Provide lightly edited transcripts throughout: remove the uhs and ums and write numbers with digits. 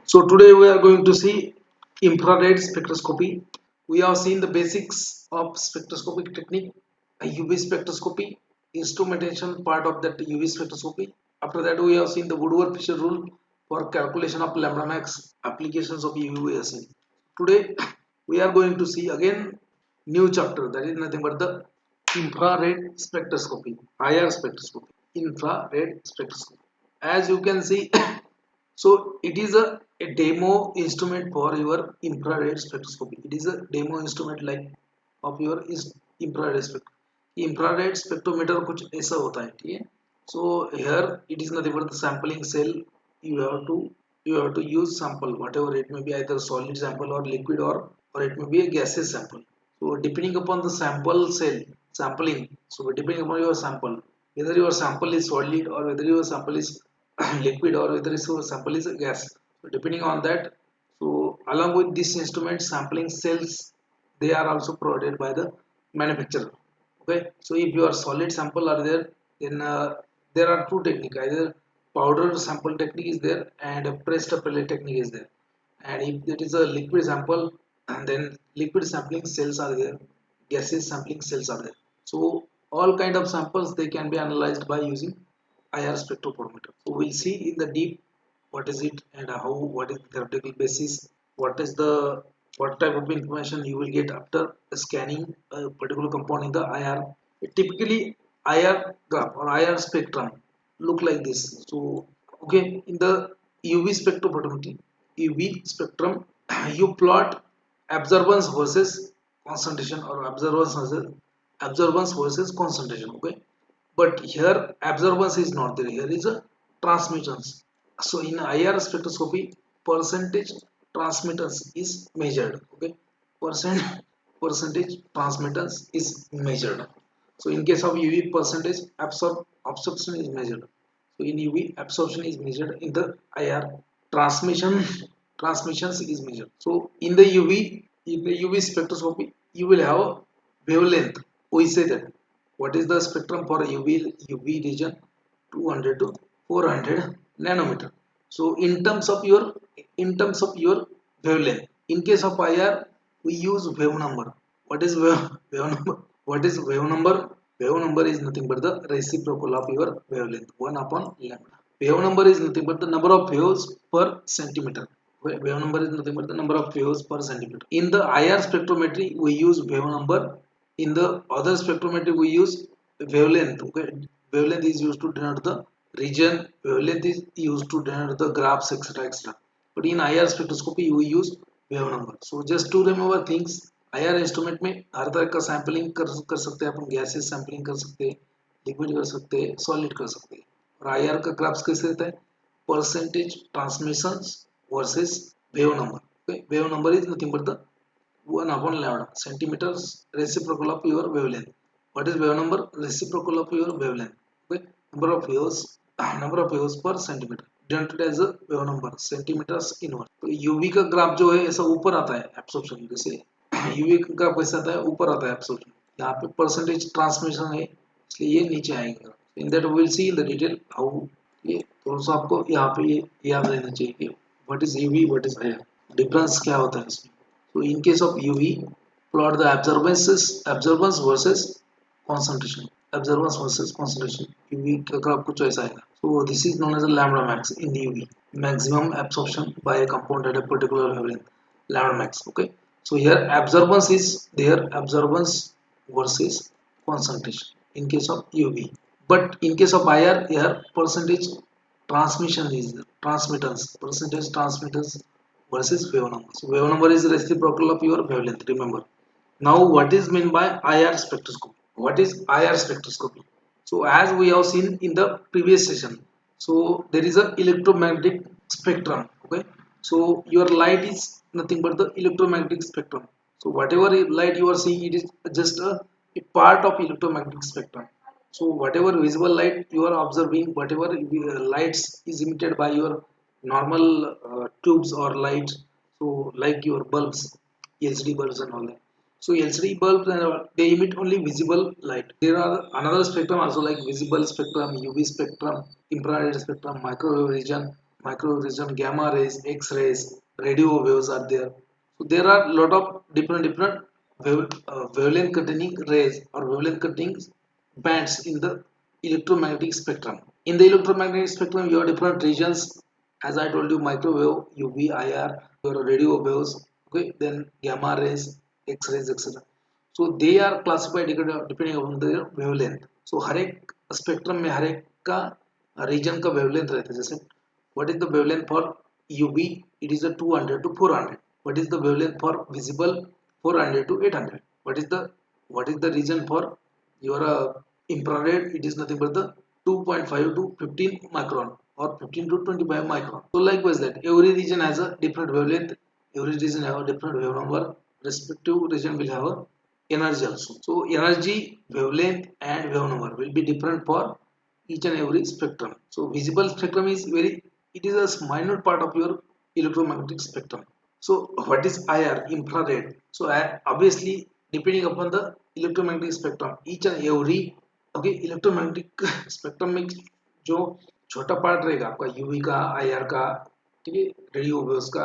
So today we are going to see infrared spectroscopy. We have seen the basics of spectroscopic technique, a UV spectroscopy, instrumentation part of that UV spectroscopy. After that we have seen the Woodward-Fisher rule for calculation of lambda max applications of UV assay. Today we are going to see again new chapter, that is nothing but the infrared spectroscopy, IR spectroscopy, infrared spectroscopy. As you can see, so it is a demo instrument for your infrared spectroscopy. It is a demo instrument like of your infrared spectrum. Infrared spectrometer कुछ ऐसा होता है, ठीक है. So here it is nothing but the sampling cell. You have to use sample, whatever it may be, either solid sample or liquid, or it may be a gaseous sample. So depending upon the sample cell sampling, so depending upon your sample, whether your sample is solid or whether your sample is liquid or whether your sample is a gas. So depending on that, so along with this instrument, sampling cells, they are also provided by the manufacturer. Okay, so if your solid sample are there, then there are two techniques, either powder sample technique is there and a pressed pellet technique is there. And if it is a liquid sample, and then liquid sampling cells are there, gaseous sampling cells are there. So all kind of samples, they can be analyzed by using IR spectrophotometer. So we'll see in the deep what is it and how, what is the theoretical basis, what type of information you will get after scanning a particular compound in the IR. Typically IR graph or IR spectrum look like this. So okay, in the UV spectrophotometry, UV spectrum, you plot absorbance versus concentration, or absorbance versus concentration. Okay, but here absorbance is not there, here is a transmittance. So in IR spectroscopy, percentage transmittance is measured. Okay, percent percentage transmittance is measured. So in case of UV, percentage absorption is measured. So in UV, absorption is measured. In the IR, transmissions is measured. So in the UV spectroscopy, you will have a wavelength. We say that what is the spectrum for UV region? 200 to 400 nanometer. So in terms of your wavelength. In case of IR, we use wave number. What is wave number? What is wave number? Wave number is nothing but the reciprocal of your wavelength, 1 upon lambda. Wave number is nothing but the number of waves per centimeter. Wave number is nothing but the number of waves per centimeter. In the IR spectrometry, we use wave number. In the other spectrometry, we use wavelength. Okay, wavelength is used to denote the region. Wavelength is used to denote the graphs, etc., etc. But in IR spectroscopy, we use wave number. So just to remember things, IR instrument में हर तरह का sampling कर सकते हैं अपन. Gases sampling कर सकते हैं, liquid कर सकते हैं, सॉलिड कर सकते हैं. और आईआर का ग्राफ्स कैसे रहता है? Percentage transmissions versus wave number. Okay, wave number is nothing but the 1 upon lambda centimeters reciprocal of your wavelength. What is wave number? Reciprocal of your wavelength. Okay, number of waves per centimeter denoted as a wave number, centimeters inverse. तो UV का graph जो है ऐसा ऊपर आता है absorption, जैसे UV का ग्राफ कैसा आता है? ऊपर आता है एब्सॉर्प्शन. यहाँ पे परसेंटेज ट्रांसमिशन है इसलिए ये नीचे आएगा. In that we will see in the detail how. ये थोड़ा सा आपको यहाँ पे ये याद रहना चाहिए कि what is UV, what is IR, difference क्या होता है इसमें. So in case of UV, plot the absorbance versus concentration. Absorbance versus concentration. UV का ग्राफ कुछ ऐसा आएगा. So this is known as a lambda max in the UV. Maximum absorption by a compound at a particular wavelength. Lambda max. Okay. So here absorbance is there. Absorbance versus concentration in case of UV. But in case of IR, here percentage transmission is transmittance. Percentage transmittance versus wave number. So wave number is reciprocal of your wavelength, remember. Now what is meant by IR spectroscopy? What is IR spectroscopy? So as we have seen in the previous session, so there is a electromagnetic spectrum. Okay, so your light is nothing but the electromagnetic spectrum. So whatever light you are seeing, it is just a part of electromagnetic spectrum. So whatever visible light you are observing, whatever lights is emitted by your normal tubes or lights, so like your bulbs, LCD bulbs and all that. So LCD bulbs, they emit only visible light. There are another spectrum also like visible spectrum, UV spectrum, infrared spectrum, microwave region, microwave radiation, gamma rays, X-rays, radio waves are there. So there are a lot of different wavelength containing rays or wavelength containing bands in the electromagnetic spectrum. In the electromagnetic spectrum, you have different regions. As I told you, microwave, UV, IR, your radio waves, okay, then gamma rays, X-rays, etc. So they are classified depending on their wavelength. So हर एक spectrum में हर एक का reason का wavelength रहता है. जैसे what is the wavelength for UV? It is a 200 to 400. What is the wavelength for visible? 400 to 800. What is the region for your infrared? It is nothing but the 2.5 to 15 micron or 15 to 25 micron. So likewise that every region has a different wavelength. Every region have a different wave number. Respective region will have a energy also. So energy, wavelength and wave number will be different for each and every spectrum. So visible spectrum is it is a minor part of your electromagnetic spectrum. So what is IR? Infrared. So obviously depending upon the electromagnetic spectrum, each and every okay electromagnetic spectrum में जो छोटा part रहेगा आपका UV का, IR का, ठीक है, radio waves का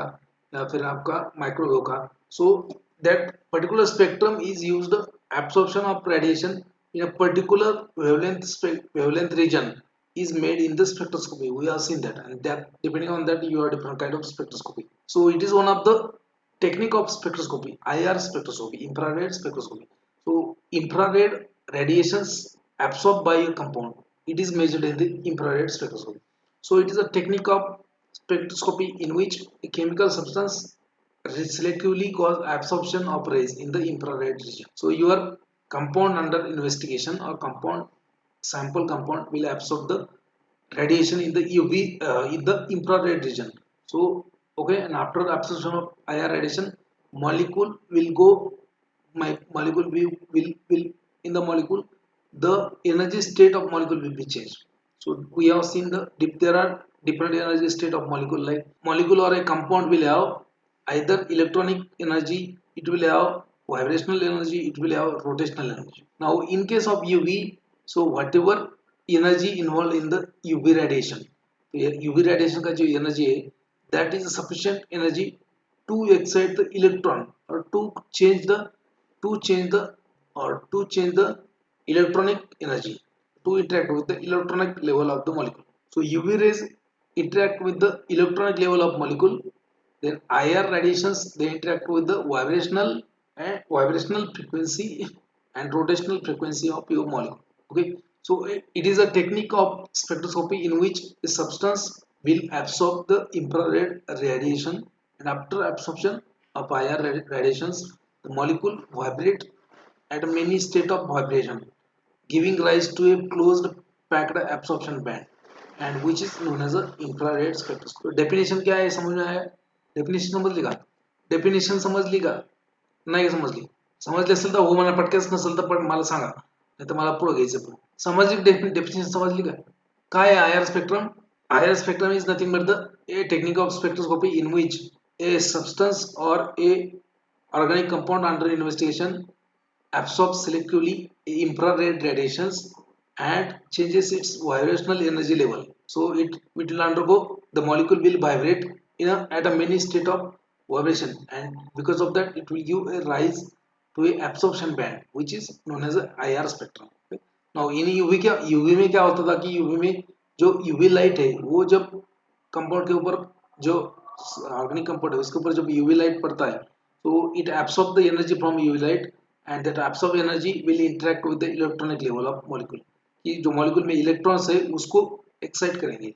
या फिर आपका माइक्रोवेव का. सो that particular spectrum is used absorption of radiation in a particular wavelength region is made in the spectroscopy. We have seen that, and that depending on that you have different kind of spectroscopy. So it is one of the technique of spectroscopy, IR spectroscopy, infrared spectroscopy. So infrared radiations absorbed by a compound, it is measured in the infrared spectroscopy. So it is a technique of spectroscopy in which a chemical substance selectively cause absorption of rays in the infrared region. So your compound under investigation or sample compound will absorb the radiation in the UV in the infrared region. So okay, and after absorption of IR radiation, molecule will go. My molecule will in the molecule the energy state of molecule will be changed. So we have seen there are different energy state of molecule, like molecule or a compound will have either electronic energy, it will have vibrational energy, it will have rotational energy. Now in case of UV, so whatever energy involved in the UV radiation, UV radiation का जो energy है, that is sufficient energy to excite the electron or to change the electronic energy to interact with the electronic level of the molecule. So UV rays interact with the electronic level of molecule. Then IR radiations, they interact with the vibrational frequency and rotational frequency of your molecule. Okay, so it is a technique of spectroscopy in which a substance will absorb the infrared radiation, and after absorption of IR radiations, the molecule vibrate at a many state of vibration, giving rise to a closed packed absorption band, and which is known as a infrared spectroscopy. Definition क्या है, समझ में आया? Definition समजली का? Definition समजली का? नाही समजली? समजली असेल तर हो म्हणा पटकन, नसेल तर पण मला सांगा, नाही तर मला पुढे घ्यायचं. पण समजली डेफिनेशन समजली का? काय आहे IR spectrum? IR spectrum is nothing but a technique of spectroscopy in which a substance or a organic compound under investigation absorbs selectively infrared radiations and changes its vibrational energy level. So it will undergo, the molecule will vibrate at a many state of vibration, and because of that it will give a rise to a absorption band which is known as a IR spectrum. Okay? Now in UV में क्या होता था कि UV में जो UV light है वो जब कंपाउंड के ऊपर, जो ऑर्गेनिक कंपाउंड है उसके ऊपर जब UV लाइट पड़ता है, तो it absorb the energy from UV light, and that absorbed energy will interact with the electronic level of molecule, कि जो molecule में electrons है उसको excite करेंगे.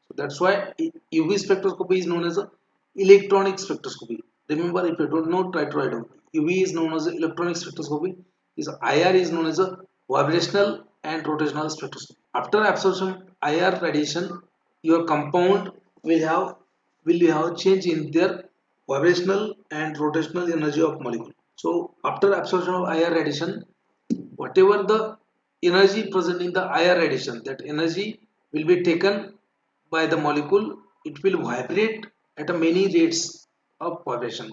So that's why UV spectroscopy is known as a electronic spectroscopy. Remember, if you don't know, try to write down. UV is known as a electronic spectroscopy. IR is known as a vibrational and rotational spectroscopy. After absorption IR radiation, your compound will have change in their vibrational and rotational energy of molecule. So after absorption of IR radiation, whatever the energy present in the IR radiation, that energy will be taken by the molecule. It will vibrate at a many rates of vibration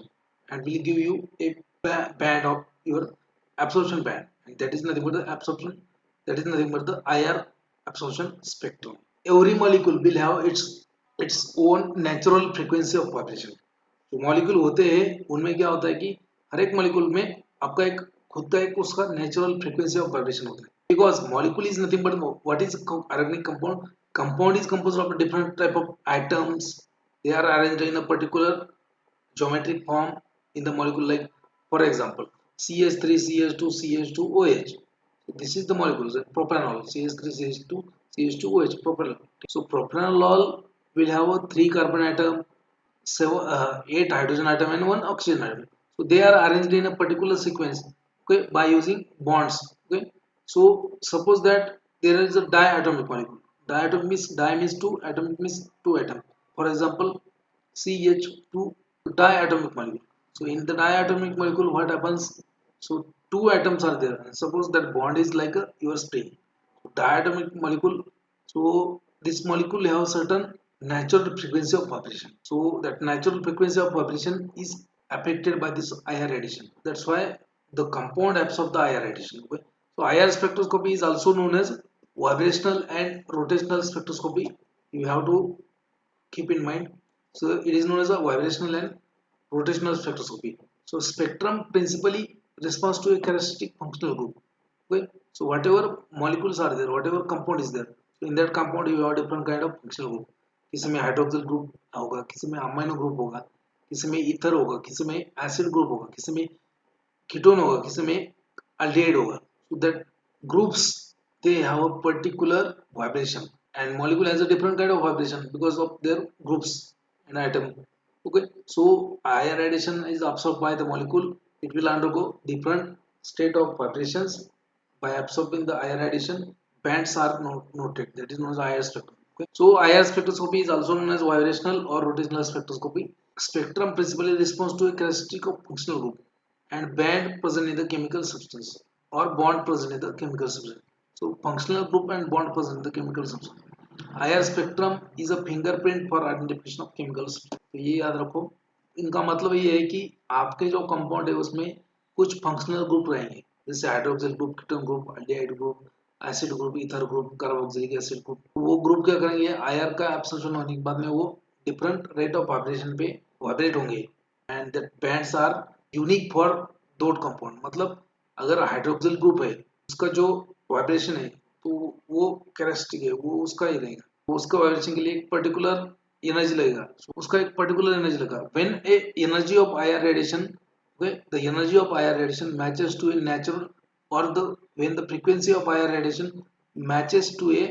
and will give you a band of your absorption band, and that is nothing but the absorption. That is nothing but the IR absorption spectrum. Every molecule will have its its own natural frequency of vibration. जो molecule होते हैं उनमें क्या होता है कि हर एक molecule में आपका एक खुद का एक उसका नेचुरल फ्रीक्वेंसी ऑफ वाइब्रेशन होता है। Because molecule is nothing but what is organic compound? Compound is composed of different type of atoms. They are arranged in a particular geometric form in the molecule, like for example CH3 CH2 CH2 OH. This is the molecules propanol CH3 CH2 CH2 OH propanol. So propanol will have a 3 carbon atom, 8 hydrogen atom and 1 oxygen atom. So they are arranged in a particular sequence, okay, by using bonds. Okay, so suppose that there is a diatomic molecule. Diatomic means di means 2, atomic means 2 atom. For example CH2 diatomic molecule. So in the diatomic molecule what happens? So two atoms are there. Suppose that bond is like a your spring. Diatomic molecule. So this molecule have certain natural frequency of vibration. So that natural frequency of vibration is affected by this IR radiation. That's why the compound absorb the IR radiation. Okay? So IR spectroscopy is also known as vibrational and rotational spectroscopy. You have to keep in mind. So it is known as a vibrational and rotational spectroscopy. So spectrum principally responds to a characteristic functional group. Okay, so whatever molecules are there, whatever compound is there, so in that compound you have different kind of functional group. किसी में hydroxyl group होगा, किसी में amino group होगा, किसी में ether होगा, किसी में एसिड ग्रुप होगा, किसी में कीटोन होगा, किसी में aldehyde होगा. So that groups they have a particular vibration and molecule has a different kind of vibration because of their groups and atom. Okay, so IR radiation is absorbed by the molecule. It will undergo different state of vibrations. By absorbing the IR radiation, bands are noted. That is known as IR spectrum. Okay. So IR spectroscopy is also known as vibrational or rotational spectroscopy. Spectrum principally responds to a characteristic of functional group and band present in the chemical substance or bond present in the chemical substance. So functional group and bond present in the chemical substance. IR spectrum is a fingerprint for identification of chemical substance. तो ये याद रखो. इनका मतलब ये है कि आपके जो कंपाउंड है उसमें कुछ फंक्शनल ग्रुप रहेंगे, जैसे hydroxyl group, ketone group, aldehyde group, acid group, ether group, carboxylic acid group. वो ग्रुप क्या करेंगे, आईआर का एब्सॉर्प्शन होने के बाद में वो डिफरेंट रेट ऑफ वाइब्रेशन पे वाइब्रेट होंगे and that bands are unique for that compound. मतलब अगर हाइड्रोक्सिल ग्रुप है उसका जो वाइब्रेशन है तो वो कैरेक्टरिस्टिक है, वो उसका ही रहेगा. तो उसका वाइब्रेशन के लिए एक पर्टिकुलर एनर्जी लगेगा, so, उसका एक पर्टिकुलर एनर्जी लगा. When A energy of IR radiation, the energy of IR radiation matches to a natural, or the when the frequency of IR radiation matches to a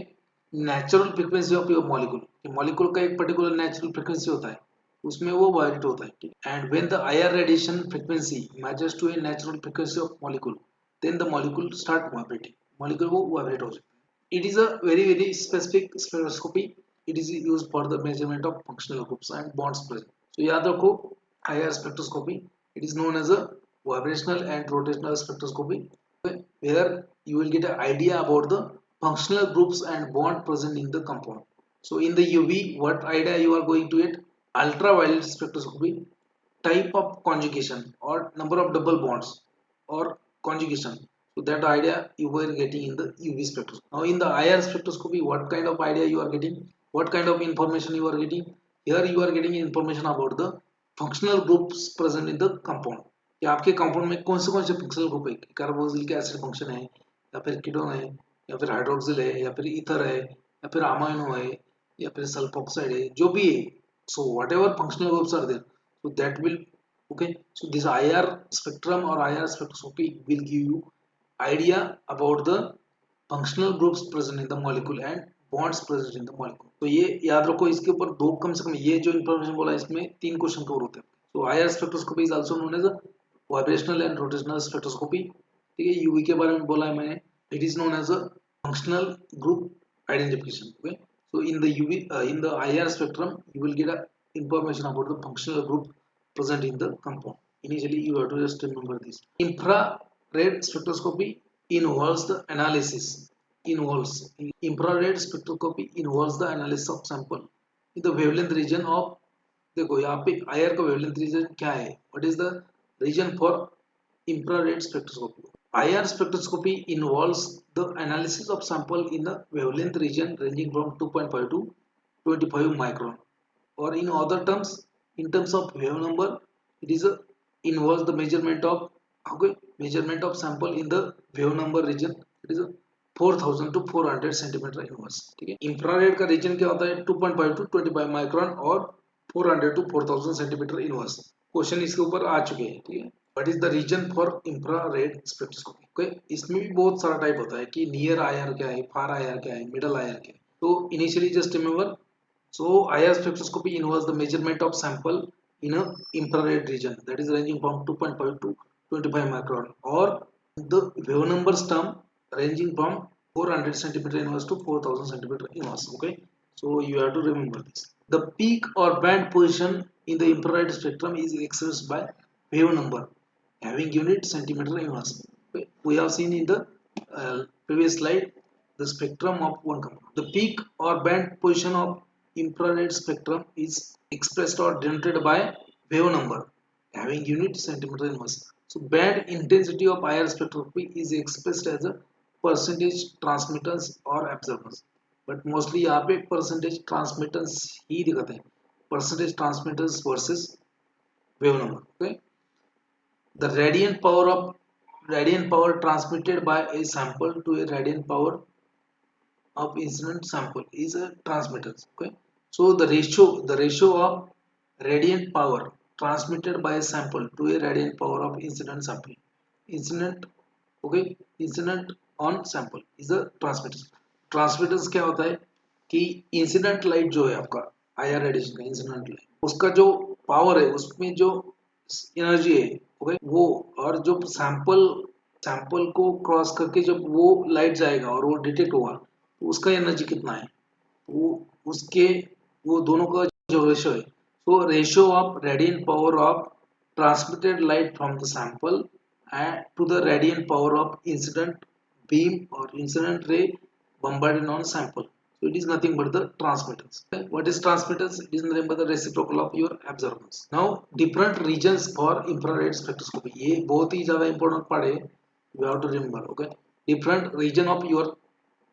natural frequency of your molecule. Molecule का एक particular natural frequency होता है, उसमें वो vibrate होता है. And when the IR radiation frequency matches to a natural frequency of molecule, then the molecule start vibrating. Molecule वो vibrate हो जाता है. It is a very specific spectroscopy. It is used for the measurement of functional groups and bonds present. So याद रखो IR spectroscopy. It is known as a vibrational and rotational spectroscopy, where you will get an idea about the functional groups and bond present in the compound. So in the UV, what idea you are going to get? Ultraviolet spectroscopy, type of conjugation or number of double bonds or conjugation. So that idea you were getting in the UV spectroscopy. Now in the IR spectroscopy, what kind of idea you are getting? What kind of information you are getting? Here you are getting information about the functional groups present in the compound, कि आपके compound में कौन से functional group है, carboxylic acid function है या फिर ketone है या फिर हाइड्रोक्सिल है या फिर ईथर है या फिर अमाइनो है या फिर सल्फोक्साइड है, जो भी है. So whatever functional groups are there, so that will okay. So this IR spectrum or IR spectroscopy will give you idea about the functional groups present in the molecule and bonds present in the molecule. तो ये याद रखो, इसके ऊपर दो कम से कम ये जो इन्फॉर्मेशन बोला इसमें 3 क्वेश्चन कवर होते हैं. तो IR spectroscopy is also known as a vibrational and rotational spectroscopy. ठीक है, UV के बारे में बोला है मैंने. It is known as a functional group identification. Okay, so in the UV in the IR spectrum you will get a information about the functional group present in the compound. Initially you have to just remember this. Infrared spectroscopy involves the analysis infrared spectroscopy involves the analysis of sample in the wavelength region of. देखो यहाँ पे IR का wavelength region क्या है, what is the region for infrared spectroscopy. IR spectroscopy involves the analysis of sample in the wavelength region ranging from 2.5 to 25 micron. or in other terms, in terms of wave number, it is a involves the measurement of, okay, measurement of sample in the wave number region. It is a 4000 to 400 centimetre inverse. ठीक है. Infrared का reason क्या होता है? 2.5 to 25 micron और 400 to 4000 centimetre inverse. Question इसके ऊपर आ चुके हैं. ठीक है. What is the region for infrared spectroscopy? Okay, इसमें भी बहुत सारा टाइप होता है कि नियर आईआर क्या है, फार आईआर क्या है, मिडल आईआर क्या है. तो initially just remember, so IR spectroscopy involves the measurement of sample in a infrared region that is ranging from 2.5 to 25 micron, or the wave numbers term ranging from 400 centimeter inverse to 4000 centimeter inverse. Okay, so you have to remember this. The peak or band position in the infrared spectrum is expressed by wave number having unit centimeter inverse. Okay, we have seen in the previous slide the spectrum of one compound. The peak or band position of infrared spectrum is expressed or denoted by wave number having unit centimeter inverse. So band intensity of IR spectroscopy is expressed as a percentage transmittance or absorbance. But mostly यहाँ पे percentage transmittance ही दिखाते हैं. Percentage transmittance versus wave number. Okay. The radiant power transmitted by a sample to a radiant power of incident sample is a transmittance. Okay, so the ratio of radiant power transmitted by a sample to a radiant power of incident sample, incident, okay, incident on sample is a transmittance. Transmittance क्या होता है कि incident light जो है आपका IR radiation का incident light, उसका जो पावर है, उसमें जो एनर्जी है, ओके, वो, और जो सैंपल को क्रॉस करके जब वो लाइट जाएगा और वो डिटेक्ट होगा, तो उसका एनर्जी कितना है, वो उसके, वो दोनों का जो रेशियो है, so ratio of radiant power of transmitted light from the sample and to the radiant power of incident beam or incident ray bombarded on sample. So it is nothing but the transmittance. Okay? What is transmittance? It is nothing but the reciprocal of your absorbance. Now different regions for infrared spectroscopy. ये बहुत ही ज़्यादा important part है. You have to remember. Okay, different region of your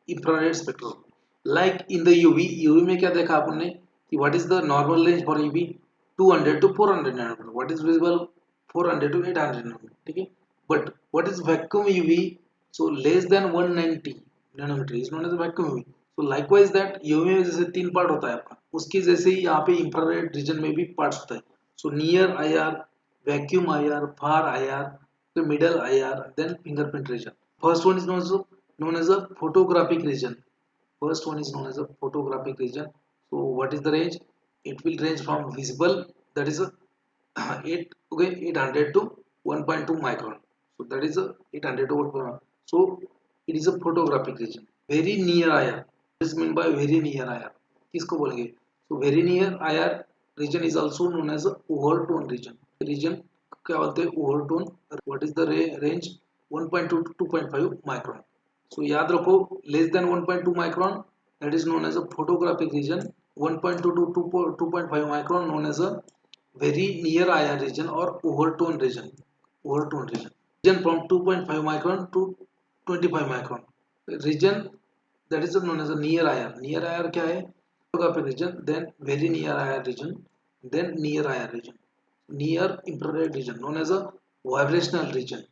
infrared spectroscopy. Like in the UV में क्या देखा आपने कि what is the normal range for UV? 200 to 400 nanometer. What is visible? 400 to 800 nanometer. ठीक है. But what is vacuum UV? So less than 190 nanometer is known as vacuum UV. So likewise that UV में जैसे तीन part होता है आपका, उसकी जैसे ही यहाँ पे इंफ्रारेड रीजन में भी पार्ट्स होता है. So near IR, vacuum IR, far IR, the middle IR, then fingerprint region. First one is known as a photographic region. First one is known as a photographic region. So what is the range? It will range from visible, that is a 800 to 1.2 micron. So that is a 800 to 1.2. So it is a photographic region. Very near IR. What is meant by very near IR? किसको बोलेंगे? So very near IR region is also known as a overtone region. Region क्या बोलते हैं? Overtone. What is the range? 1.2 to 2.5 micron. So याद रखो, less than 1.2 micron, that is known as a photographic region. 1.2 to 2.5 micron known as a very near IR region or overtone region. Overtone region. Region from 2.5 micron to 25 micron. Region that is known as a near IR. Near IR क्या है? Photographic region, then very near IR region, then near IR region. Near infrared region known as a vibrational region.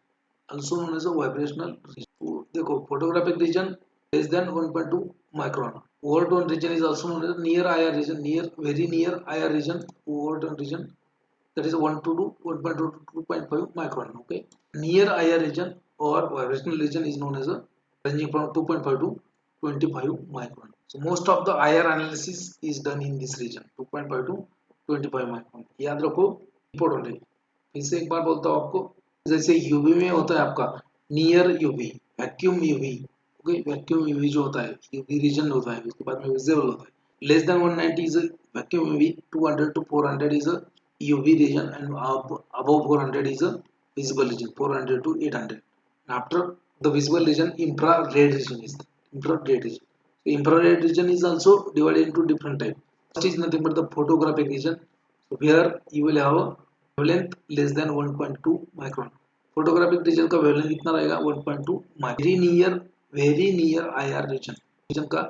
Also known as a vibrational region. देखो, photographic region less than 1.2 micron. Overtone region is also known as near IR region, very near IR region, overtone region, that is 1.2 to 2.5 micron. Okay, near IR region or vibrational region is known as a ranging from 2.5 to 25 micron. So most of the IR analysis is done in this region, 2.5 to 25 micron. याद रखो, important है. फिर से एक बार बोलता हूँ आपको, जैसे यूवी में होता है आपका near UV, vacuum UV. Okay, vacuum UV जो होता है, यूवी रीजन होता है, उसके बाद में विजिबल होता है. Less than 190 is vacuum UV, 200 to 400 is a UV region, and above 400 is a visible region, 400 to 800. And after the visible region, infrared region is infrared region. So infrared region is also divided into different types. First is nothing but the photographic region. So here you will have a wavelength less than 1.2 micron. Photographic region का wavelength कितना रहेगा? 1.2 micron. Very near IR region का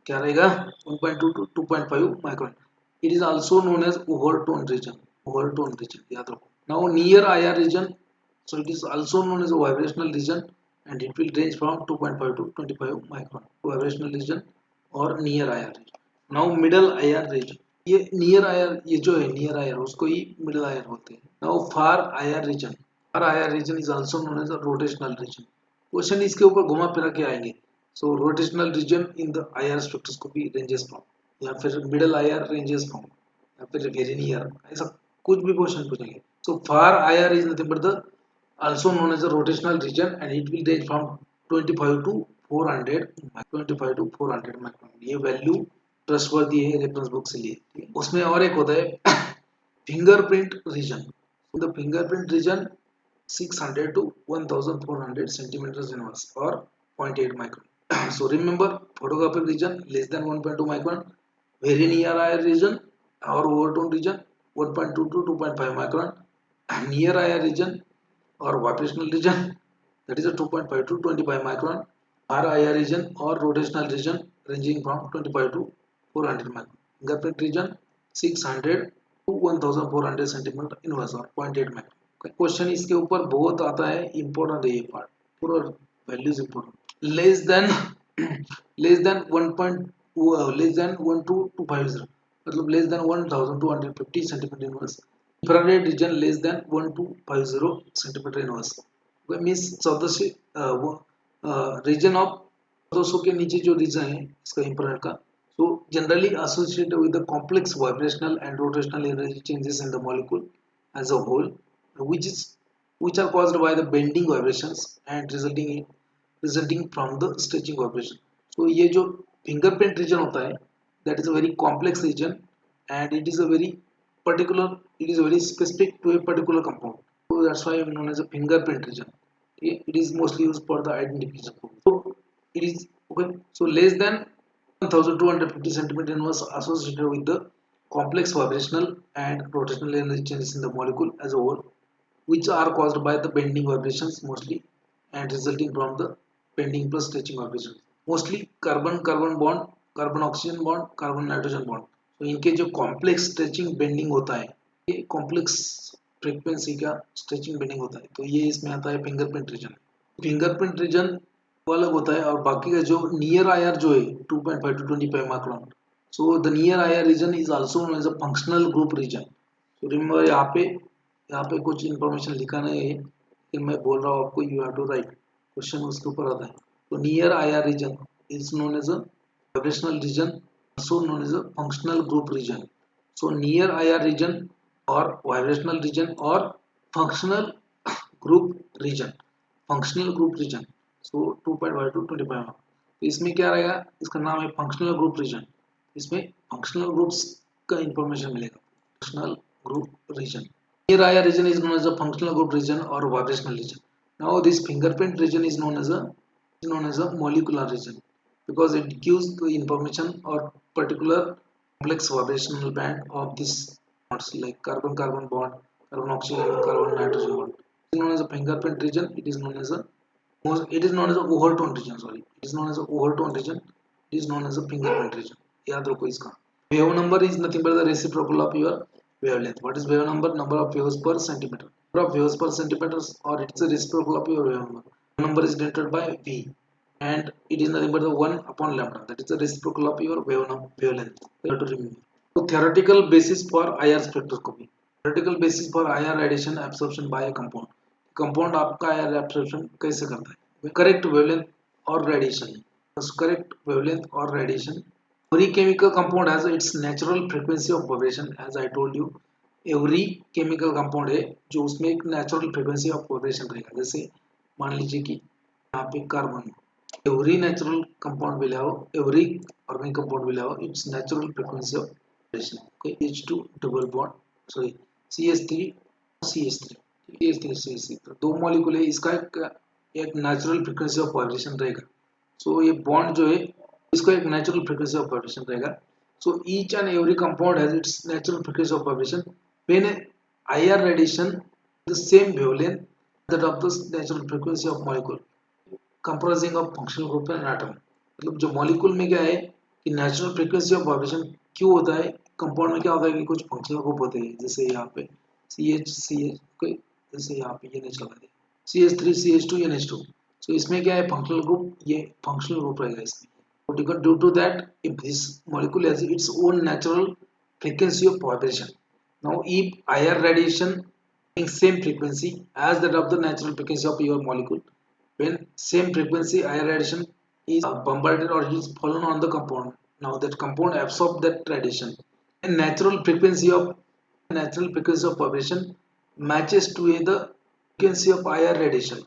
क्या रहेगा? 1.2 to 2.5 micron. It is also known as overtone region. Overtone region. याद रखो. Now near IR region, so it is also known as a vibrational region, and it will range from 2.5 to 25 micron. Vibrational region or near IR region. Now middle IR region. ये near IR, ये जो है near IR उसको ही middle IR बोलते हैं. Now far IR region. Far IR region is also known as a rotational region. Question इसके ऊपर घुमा फिरा के आएंगे. So rotational region in the IR spectroscopy ranges from, या फिर मिडल आईआर रेंजेस फ्रॉम, या फिर वेरी नियर, ऐसा कुछ भी क्वेश्चन पूछेंगे. So far IR is nothing but the also known as a rotational region and it will range from 25 to 400, 25 to 400 micron. ये value trustworthy है, रेफरेंस बुक से लिए. उसमें और एक होता है fingerprint region. The fingerprint region 600 to 1400 centimeters inverse or 0.8 micron. So remember, photographic region less than 1.2 micron, very near IR region or overtone region 1.2 to 2.5 micron, near IR region or vibrational region, that is a 2.5 to 25 micron, RIR region or rotational region ranging from 25 to 400 micron. Fingerprint region 600 to 1400 centimeter inverse or 0.8 micron. Question इसके ऊपर बहुत आता है, important है ये part, पूरा values important. Less than 1.1250, मतलब less than 1250 centimetre inverse. Infrared region less than 1250 centimetre inverse. Means 1400 region of 1400 के नीचे जो रीजन है इसका इंफ्रारेड का, so generally associated with the complex vibrational and rotational energy changes in the molecule as a whole, which are caused by the bending vibrations and resulting from the stretching vibration. So ये जो fingerprint region होता है, that is a very complex region and it is a very particular, it is very specific to a particular compound. So that's why known as a fingerprint region. Okay? It is mostly used for the identification. So it is okay. So less than 1250 centimeter inverse associated with the complex vibrational and rotational energy changes in the molecule as a whole, which are caused by the bending vibrations mostly and resulting from the bending plus stretching vibrations. Mostly carbon bond, carbon oxygen bond, carbon nitrogen bond. तो इनके जो complex stretching bending होता है, ये complex frequency का stretching bending होता है, तो ये इसमें आता है फिंगरप्रिंट रीजन. फिंगरप्रिंट रीजन अलग होता है, और बाकी का जो नियर आईआर जो है 2.5 to 25 micron, so the near IR region is also known as a functional group region. तो रिमेंबर यहाँ पे कुछ इन्फॉर्मेशन लिखा नहीं है, लेकिन मैं बोल रहा हूँ आपको, you have to write. Question उसके ऊपर आता है. तो near IR region is known as a vibrational region, also known as a functional group region. So near IR region or vibrational region or functional group region. Functional group region. So 2.5 to 25. तो इसमें क्या रहेगा, इसका नाम है functional group region. इसमें functional groups का information मिलेगा. Functional group region. Near IR region is known as a functional group region or vibrational region. Now this fingerprint region is known as a molecular region, because it gives the information or particular complex vibrational band of this bonds like carbon bond, carbon oxygen, carbon nitrogen bond. It is known as a fingerprint region. It is known as a overtone region. It is known as a overtone region. It is known as a fingerprint region. याद रखो इसका. Wave number is nothing but the reciprocal of your wavelength. What is wave number? Number of waves per centimeter. Number of waves per centimeters, or it is a reciprocal of your wave number. Number is denoted by V, and it is nothing but the 1 upon lambda, that is the reciprocal of your wavelength. You have to remember. So theoretical basis for IR spectroscopy. Theoretical basis for IR radiation absorption by a compound. Compound आपका IR absorption कैसे करता है? Correct wavelength or radiation. Correct wavelength or radiation. Every chemical compound has its natural frequency of vibration. As I told you, every chemical compound है जो उसमें एक natural frequency of vibration रहेगा. जैसे मान लीजिए कि यहाँ पे carbon, every natural compound will have, every organic compound will have its natural frequency of vibration. Okay, H2 double bond, sorry, CH3 CH3 CH3 तो दो मॉलिक्यूल है, इसका एक नेचुरल फ्रीक्वेंसी ऑफ वाइब्रेशन रहेगा. सो ये बॉन्ड जो है इसका एक नेचुरल फ्रीक्वेंसी ऑफ वाइब्रेशन रहेगा. So each and every compound has its natural frequency of vibration. When IR radiation the same wavelength that of the natural frequency of molecule comprising of functional group and atom. मतलब जो molecule में क्या है कि natural frequency of vibration क्यों होता है, compound में क्या होता है कि कुछ फंक्शनल ग्रुप होते हैं, जैसे यहाँ पे CH ओके, जैसे यहाँ पे NH लगा दिया CH3 CH2 NH2। सो इसमें क्या है फंक्शनल ग्रुप, ये फंक्शनल ग्रुप रहेगा इसमें। Due to that, if this molecule has its own natural frequency of vibration. Now, if IR radiation having same frequency as that of the natural frequency of your molecule, when same frequency IR radiation is bombarded or is fallen on the compound, now that compound absorb that radiation. And natural frequency of vibration matches to the frequency of IR radiation.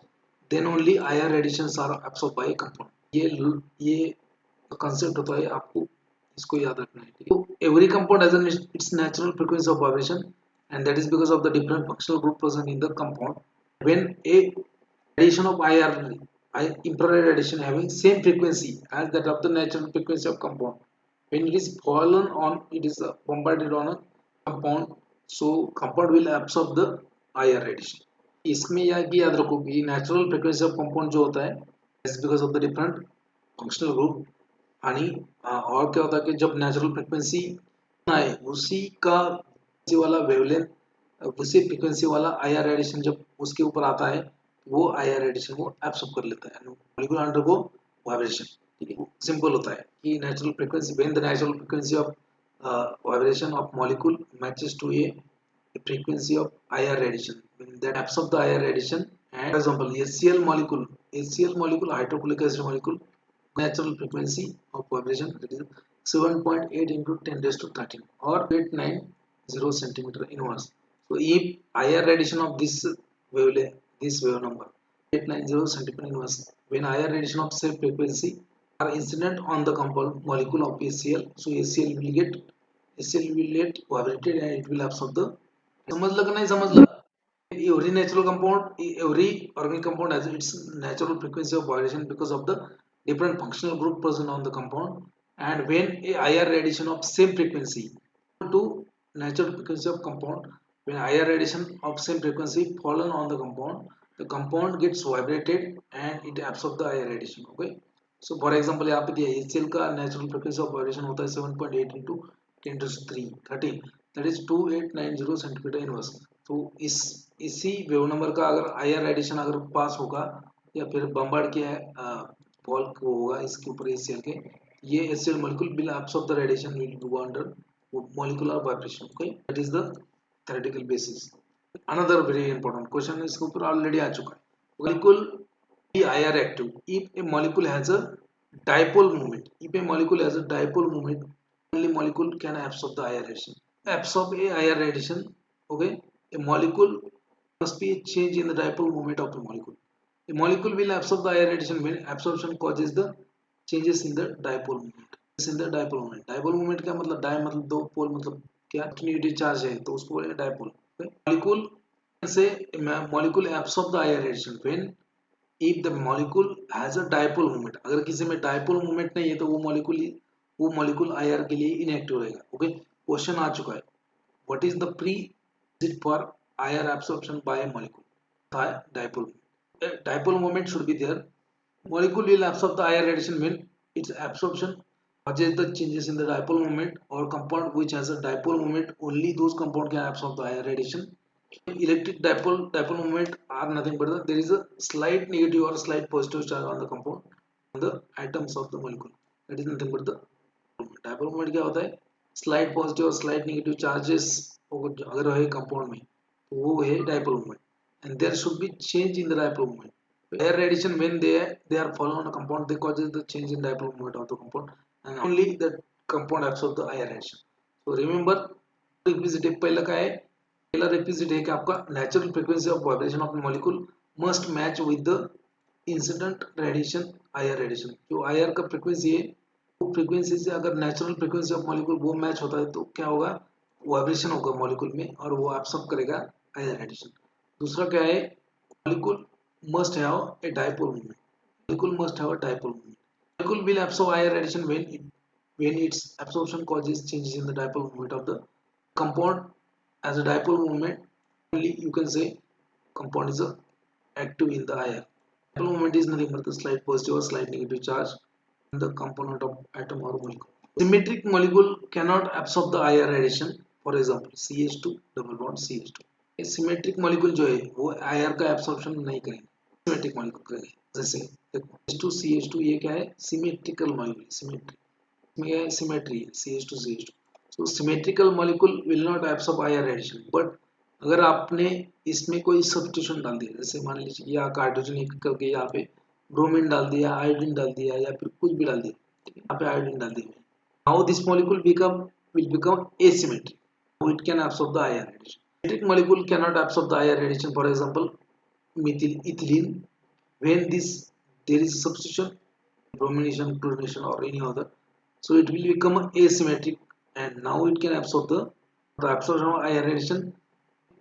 Then only IR radiations are absorbed by a compound. ये concept होता है, आपको इसको याद रखना है। तो every compound has its natural frequency of vibration and that is because of the different functional group present in the compound. When A addition of infrared radiation having same frequency as that of the natural frequency of compound, when it is fallen on, it is bombarded on a compound, so compound will absorb the IR radiation। इसमें यह भी याद रखो कि natural frequency of compound जो होता है is because of the different functional group. आणि और क्या होता है कि जब नेचुरल फ्रिक्वेंसी आए उसी का वाला वेवलेंथ, उसी फ्रिक्वेंसी वाला आईआर रेडिएशन जब उसके ऊपर आता है, वो आईआर रेडिएशन को एब्सॉर्ब कर लेता है, मॉलिक्यूल अंडरगो वाइब्रेशन। ठीक है, सिंपल होता है कि natural frequency, when the natural frequency of vibration of molecule matches to a frequency of IR radiation, that absorb the IR radiation। and for example HCl molecule hydrochloric acid molecule natural frequency of vibration that is 7.8 into 10 raised to 13 or 890 centimeter inverse। So if IR radiation of this wavelength, this wave number 890 centimeter inverse, when IR radiation of same frequency are incident on the compound molecule of HCl, so HCl will get vibrated and it will absorb the। समझलं का नाही समजलं? Every natural compound, every organic compound has its natural frequency of vibration because of the different functional group present on the compound, and when a IR radiation of same frequency to natural frequency of compound, when IR radiation of same frequency fallen on the compound gets vibrated and it absorbs the IR radiation। okay, so for example यहाँ पे दिया HCl का natural frequency of vibration होता है 7.8 into 10 to 3 13, that is 2890 centimeter inverse। तो इसी wave number का अगर आईआर रेडिएशन अगर पास होगा या फिर बम्बार्ड किया फॉल होगा इसके ऊपर HCl के, ये HCl molecule will absorb the radiation, will go under molecular vibration। okay, that is the theoretical basis। another very important question इसके ऊपर ऑलरेडी आ चुका है, molecule be IR active if a molecule has a dipole moment। if a molecule has a dipole moment, only molecule can absorb the IR radiation। absorb a IR radiation, okay, a molecule must be a change in the dipole moment of the molecule। a molecule will absorb the IR radiation when absorption causes the changes in the dipole moment। in the dipole moment, dipole moment क्या मतलब, die मतलब दो, पोल मतलब क्या, continuity charge है तो उसको बोलेंगे डाइपोल। molecule से molecule absorb the IR radiation when if the molecule has a dipole moment। अगर किसी में dipole moment नहीं है तो वो molecule IR के लिए inactive रहेगा। ओके, क्वेश्चन आ चुका है, what is the prerequisite for IR absorption by a molecule? Dipole। a dipole moment should be there। molecule will absorb the IR radiation when its absorption causes the changes in the dipole moment, or compound which has a dipole moment, only those compound can absorb the IR radiation। electric dipole moment are nothing but there is a slight negative or slight positive charge on the compound on the atoms of the molecule, that is nothing but the dipole moment। क्या होता है, slide positive और slide negative charges अगर है compound में तो वो है dipole moment, and there should be change in the dipole moment. air radiation when they are fallen on a compound, they causes the change in dipole moment of the compound, and only the compound absorb the air radiation। so remember requisite पहला क्या है, पहला requisite है कि आपका natural frequency of vibration of the molecule must match with the incident radiation IR radiation। जो IR का frequency है वो frequency से अगर natural frequency of molecule वो match होता है तो क्या होगा, वाइब्रेशन होगा मॉलिक्यूल में और वो एब्सॉर्ब करेगा आईआर रेडिएशन। दूसरा क्या है, molecule must have a dipole moment। molecule must have a dipole moment। molecule will absorb IR radiation when its absorption causes changes in the dipole moment of the compound। as a dipole moment only you can say compound is active in the IR। dipole moment is nothing but the slight positive or slight negative charge in the component of atom or molecule। Symmetric molecule cannot absorb the IR radiation. For example, CH2 double bond CH2. Symmetric molecule जो है वो IR का absorption नहीं करेंगे, symmetric molecule करेंगे. जैसे देखो H2CH2 ये क्या है, सिमेट्रिकल मॉलिक्यूल. सिमेट्री में क्या है, सिमेट्री है, CH2CH2. So symmetrical molecule will not absorb IR radiation. But अगर आपने इसमें कोई सब्स्टिट्यूशन डाल दिया, जैसे मान लीजिए यहाँ हाइड्रोजन एक करके यहाँ पे ब्रोमीन डाल दिया, आयोडीन डाल दिया, या फिर कुछ भी डाल दिया, यहाँ पे आयोडीन डाल दिया, now this molecule will become asymmetric. Now it can absorb the IR radiation. Symmetric molecule cannot absorb the IR radiation. For example, methyl ethylene. When there is a substitution, bromination, chlorination, or any other, so it will become asymmetric, and now it can absorb the absorption of IR radiation.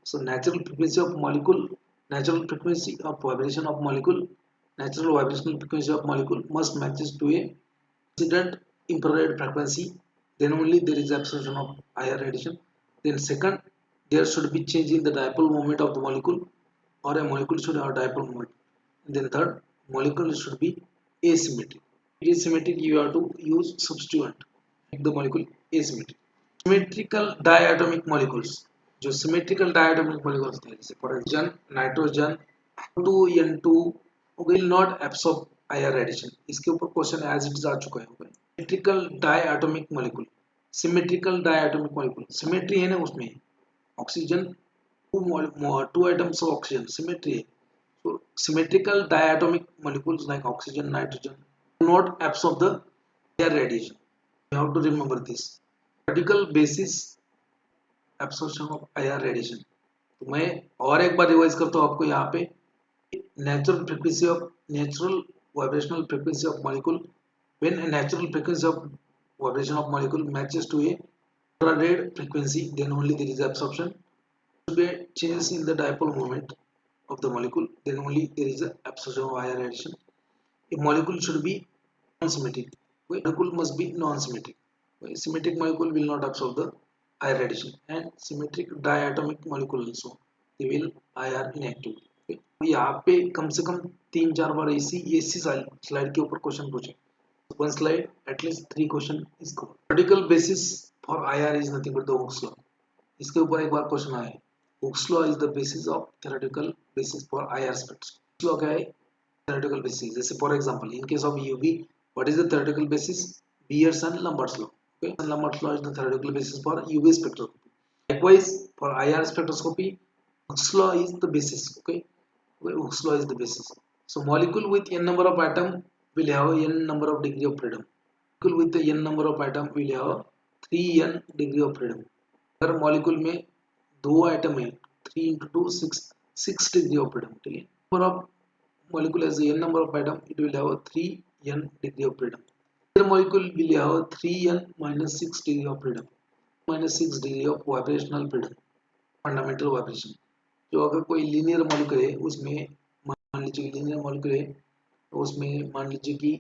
So natural frequency of molecule, natural frequency of vibration of molecule, natural vibrational frequency of molecule must matches to a incident infrared frequency, then only there is absorption of IR radiation. Then second, there should be change in the dipole moment of the molecule, or a molecule should have dipole moment. And then third, molecule should be asymmetric. Asymmetric, you have to use substituent, make the molecule asymmetric. Symmetrical diatomic molecules, जो symmetrical diatomic molecules थे, जैसे for example nitrogen 2n2 will not absorb IR radiation. इसके ऊपर question as it is आ चुका है. Symmetrical diatomic molecule, symmetrical diatomic molecule, symmetry है ना उसमें, oxygen two atoms of oxygen, symmetry है. so symmetrical diatomic molecules like oxygen, nitrogen do not absorb the air radiation. You have to remember this. Particle basis absorption of IR radiation. तो मैं और एक बार revise करता हूँ आपको यहाँ पे. Natural frequency of natural vibrational frequency of molecule, when a natural frequency of vibration of molecule matches to a infrared frequency, then only there is absorption. Should be changes in the dipole moment of the molecule, then only there is a absorption of IR radiation. A molecule should be non-symmetric. A molecule must be non-symmetric. A symmetric molecule will not absorb the IR radiation, and symmetric diatomic molecule also they will IR inactive. यहाँ पे कम से कम 3-4 बार इसी slide के ऊपर question पूछे. One slide at least 3 question इसको. Particle basis for IR is nothing but the Hooke's law. इसके ऊपर एक बार क्वेश्चन आया है. Hooke's law is the basis of theoretical basis for IR spectrum. Law क्या है, थ्योरेटिकल बेसिस. जैसे for example in case of UV, what is the theoretical basis, Beer's and Lambert's law. Okay, Lambert's law is the theoretical basis for UV spectroscopy. Likewise for IR spectroscopy, hooks law is the basis. Okay, Hooke's law is the basis. So molecule with n number of atom will have n number of degree of freedom. Molecule with the n number of atom will have 3n degree of freedom. अगर molecule में 2 atom है, 3 into 2 6 degree of freedom. ठीक है. Number of molecule has n number of atom, it will have 3n degree of freedom. Other molecule will have 3n minus 6 degree of freedom, minus 6 degree of vibrational freedom, fundamental vibration. जो अगर कोई linear molecule है उसमें मान लीजिए linear molecule है तो उसमें मान लीजिए कि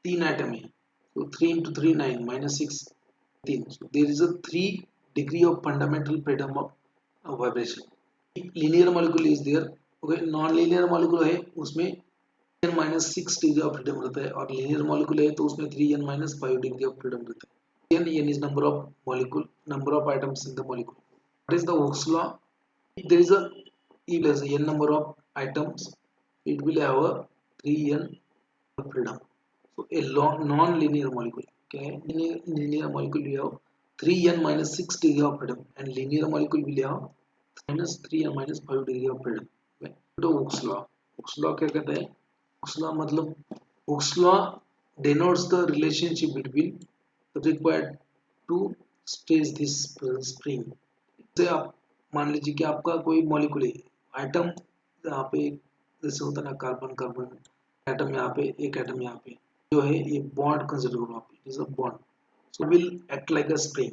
3 एटम है, तो 3 into 3 9 minus 6 3. So there is a 3 degree of fundamental freedom of vibration. Linear molecule is there. Okay, non linear molecule है उसमें n minus 6 degree of freedom रहता है, और लीनियर मॉलिक्यूल है तो उसमें 3n minus 5 degree of freedom रहता है. n is number of molecule, number of atoms in the molecule. What is the Hooke's law? If there is a n number of items, it will have a 3n freedom. So a non-linear molecule, okay, linear molecule will have 3n minus 6 degree of freedom, and linear molecule will have minus 3n minus 5 degree of freedom. Okay. तो Hooke's law, Hooke's law क्या कहता है? Hooke's law मतलब Hooke's law denotes the relationship between the required to stage this spring. से आप मान लीजिए कि आपका कोई मॉलिक्यूल है, आइटम यहाँ पे जैसे होता है ना कार्बन कार्बन एटम, यहाँ पे एक एटम यहाँ पे जो है ये बॉन्ड कंसीडर करो आप, it is a bond. So will act like a spring.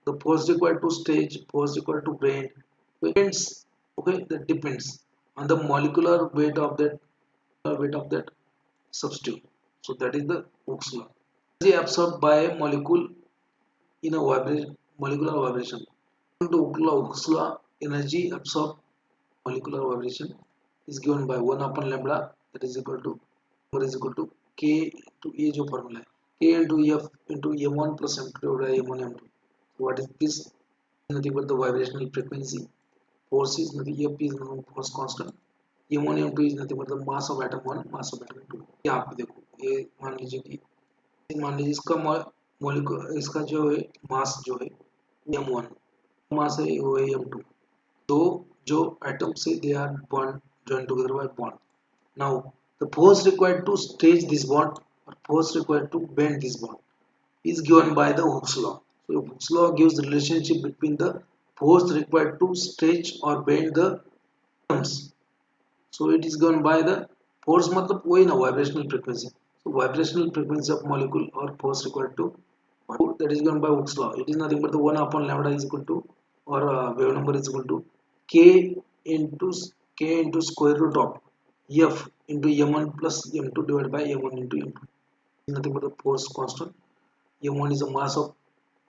The force required to stage, force required to bend depends, okay, that depends on the molecular weight of that substitute. So that is the Hooke's law. Energy absorbed by a molecule in a molecular vibration. To Hooke's law, energy absorbed molecular vibration is given by 1 upon lambda, that is equal to k to a जो formula है, K into F into M1 plus M2 divided by M1 M2. So what is this? Nothing but the vibrational frequency. Force is nothing. F is nothing force constant. M1 M2 is nothing but the mass of atom 1, mass of atom 2. यहाँ पे देखो ये मान लीजिए इसका molecule इसका जो है मास जो है M1 मास है वो है M2. तो जो एटम से they are bond joined together by bond. Now the force required to stretch this bond or force required to bend this bond is given by the Hooke's law. So Hooke's law gives the relationship between the force required to stretch or bend the atoms. So it is given by the force मतलब वही ना vibrational frequency. So vibrational frequency of molecule or force required to that is given by Hooke's law. It is nothing but the 1 upon lambda is equal to or wave number is equal to k into square root of f into m1 plus m2 divided by m1 into m2. Nothing but the force constant. M1 is the mass of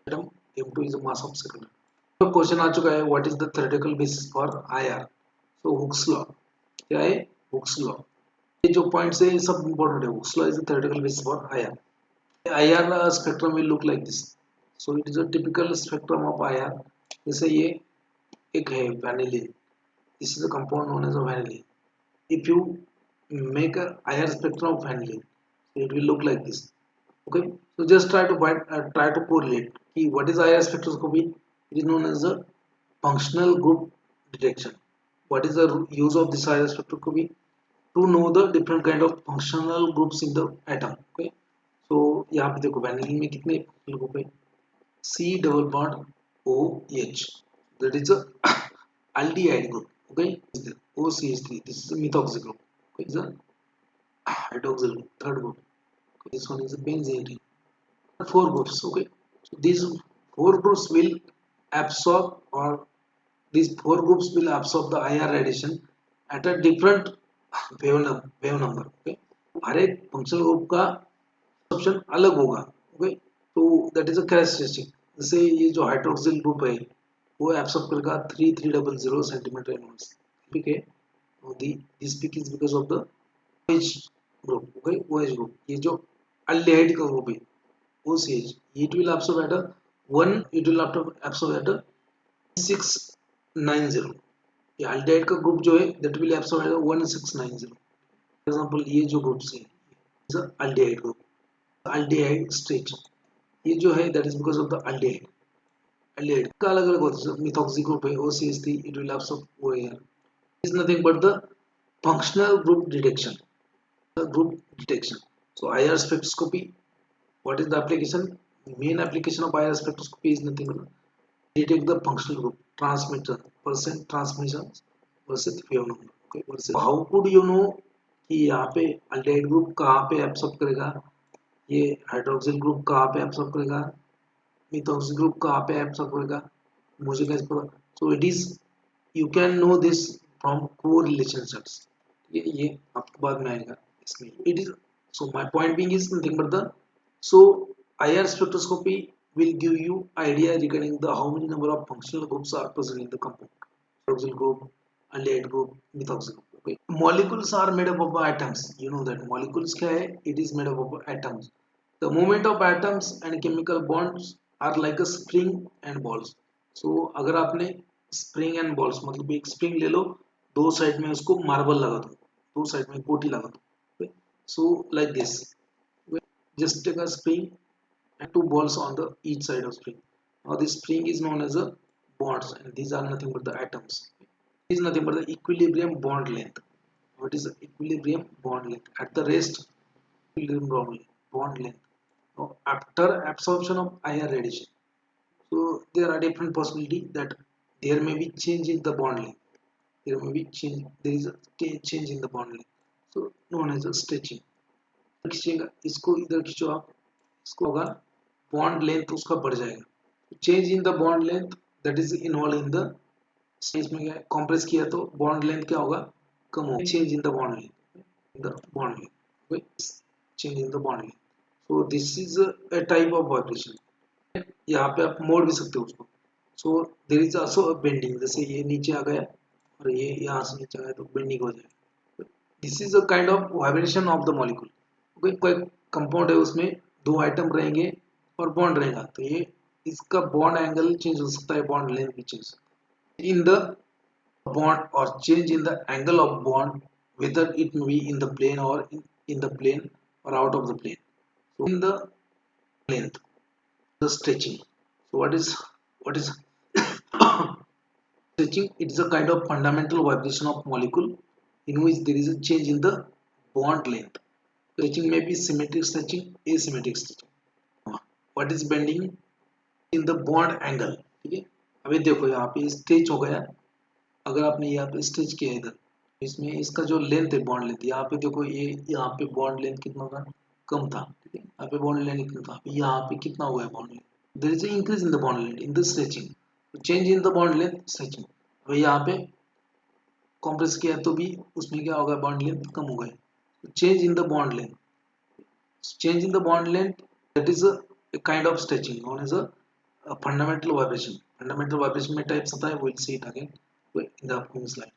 atom, M2 is the mass of second atom. तो question आ चुका है what is the theoretical basis for IR. So Hooke's law क्या है? Hooke's law. ये जो points है ये सब इंपॉर्टेंट है. Hooke's law is the theoretical basis for IR. IR spectrum will look like this. So it is a typical spectrum of IR. जैसे ये एक है vanillin. This is the compound known as vanillin. If you make a IR spectrum of vanillin, it will look like this. Okay, so just try to find, try to correlate. What is IR spectroscopy? It is known as the functional group detection. What is the use of this IR spectroscopy? To know the different kind of functional groups in the atom. Okay, so यहाँ पे देखो vanillin में कितने functional group है? C double bond OH. That is a aldehyde group. Okay, OCH3. This is a methoxy group. Okay, is a hydroxyl group, third group. Okay, this one is a benzene ring. Four groups. Okay, so these four groups will absorb or these four groups will absorb the IR radiation at a different wave number. Okay, हर एक functional group का absorption अलग होगा. Okay, तो that is a characteristic. जैसे ये जो hydroxyl group है वो absorb करेगा 3300 सेंटीमीटर इनवर्स. ठीक है, this peak is because of the OH group. Okay, OH group. ये जो aldehyde का group है OCH, it will absorb at a 1, it will absorb at a 690. ये aldehyde का group जो है that will absorb at a 1690. For example ये जो groups है is a aldehyde group. Aldehyde stretch ये जो है that is because of the aldehyde. Aldehyde का अलग अलग होता है. methoxy group है OCH3, it will absorb OAR. It is nothing but the functional group detection. So IR spectroscopy, what is the application? Main application of IR spectroscopy is nothing but detect the functional group transmitter percent transmission versus wave number. Okay, versus how could you know कि यहाँ पे aldehyde group कहाँ पे absorb करेगा, ये hydroxyl group कहाँ पे absorb करेगा, methoxy group कहाँ पे absorb करेगा, मुझे कैसे पता? So it is you can know this from correlation sets. ये आपको बाद में आएगा इसमें. It is so my point being is nothing but the so IR spectroscopy will give you idea regarding the how many number of functional groups are present in the compound. Hydroxyl group, aldehyde group, methoxy group. Okay. Molecules are made up of atoms. You know that molecules क्या है? It is made up of atoms. The movement of atoms and chemical bonds are like a spring and balls. So अगर आपने spring and balls मतलब एक spring ले लो, दो side में उसको मार्बल लगा दो, दो साइड में कोटी लगा दो. Okay. So like this, just take a spring and two balls on the each side of spring. Now this spring is known as a bonds and these are nothing but the atoms. It is nothing but the equilibrium bond length. What is the equilibrium bond length? At the rest, equilibrium bond length. Now after absorption of IR radiation, so there are different possibility that there may be change in the bond length. There may be change. There is a change in the bond length. So known as a stretching. खींचेगा इसको इधर खींचो आप, इसको होगा bond length उसका बढ़ जाएगा. Change in the bond length that is involve in the इसमें क्या कंप्रेस किया तो बॉन्ड लेंथ क्या होगा? कम होगा. Change in the bond length change in the bond length. So this is a type of vibration. यहाँ पे आप मोड़ भी सकते हो उसको. So there is also bending. जैसे ये नीचे आ गया और ये यहाँ से नीचे आ गया तो बेंडिंग हो जाएगा. This is a kind of vibration of the molecule. कोई कंपाउंड है उसमें दो आइटम रहेंगे और बॉन्ड रहेगा, तो ये इसका बॉन्ड एंगल चेंज हो सकता है, बॉन्ड लेंथ भी change in the bond or change in the angle of bond, whether it may be in the plane or in the plane or out of the plane. So in the length, the stretching. So what is stretching? It is a kind of fundamental vibration of molecule in which there is a change in the bond length. Stretching may be symmetric stretching, asymmetric stretching. What is bending? In the bond angle. ठीक है, अभी देखो यहाँ पे stretch हो गया, अगर आपने यहाँ पे स्ट्रेच किया इधर, इसमें इसका जो लेंथ है बॉन्ड लेंथ, यहाँ पे देखो ये यहाँ पे बॉन्ड लेंथ कितना था, कम था, ठीक है, यहाँ पे बॉन्ड लेंथ कितना था, यहाँ पे कितना हुआ है bond length, there is increase in the bond length in the stretching, change in the bond length stretching. अब यहाँ पे कॉम्प्रेस किया तो भी उसमें क्या होगा, बॉन्ड लेंथ कम हो गए, change in the bond length, change in the bond length, that is a kind of stretching known as a fundamental vibration. Fundamental vibration में types होता है, we'll see it again in the upcoming slide.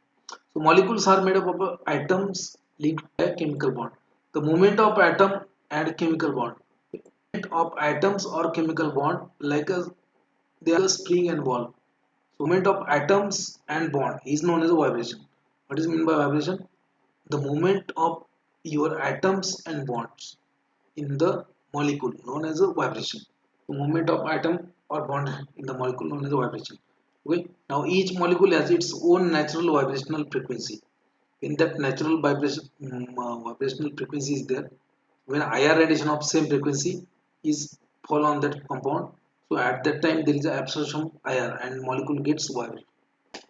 So molecules are made up of atoms linked by a chemical bond. The movement of atom and chemical bond. Movement of atoms or chemical bond like a they are a spring and ball. So movement of atoms and bond is known as a vibration. What is meant by vibration? The movement of your atoms and bonds in the molecule known as a vibration. The movement of atom or bond in the molecule known as a vibration. Okay. Now each molecule has its own natural vibrational frequency. In that natural vibrational frequency is there. When higher radiation of same frequency is fall on that compound, so at that time there is an absorption of IR and molecule gets vibrated.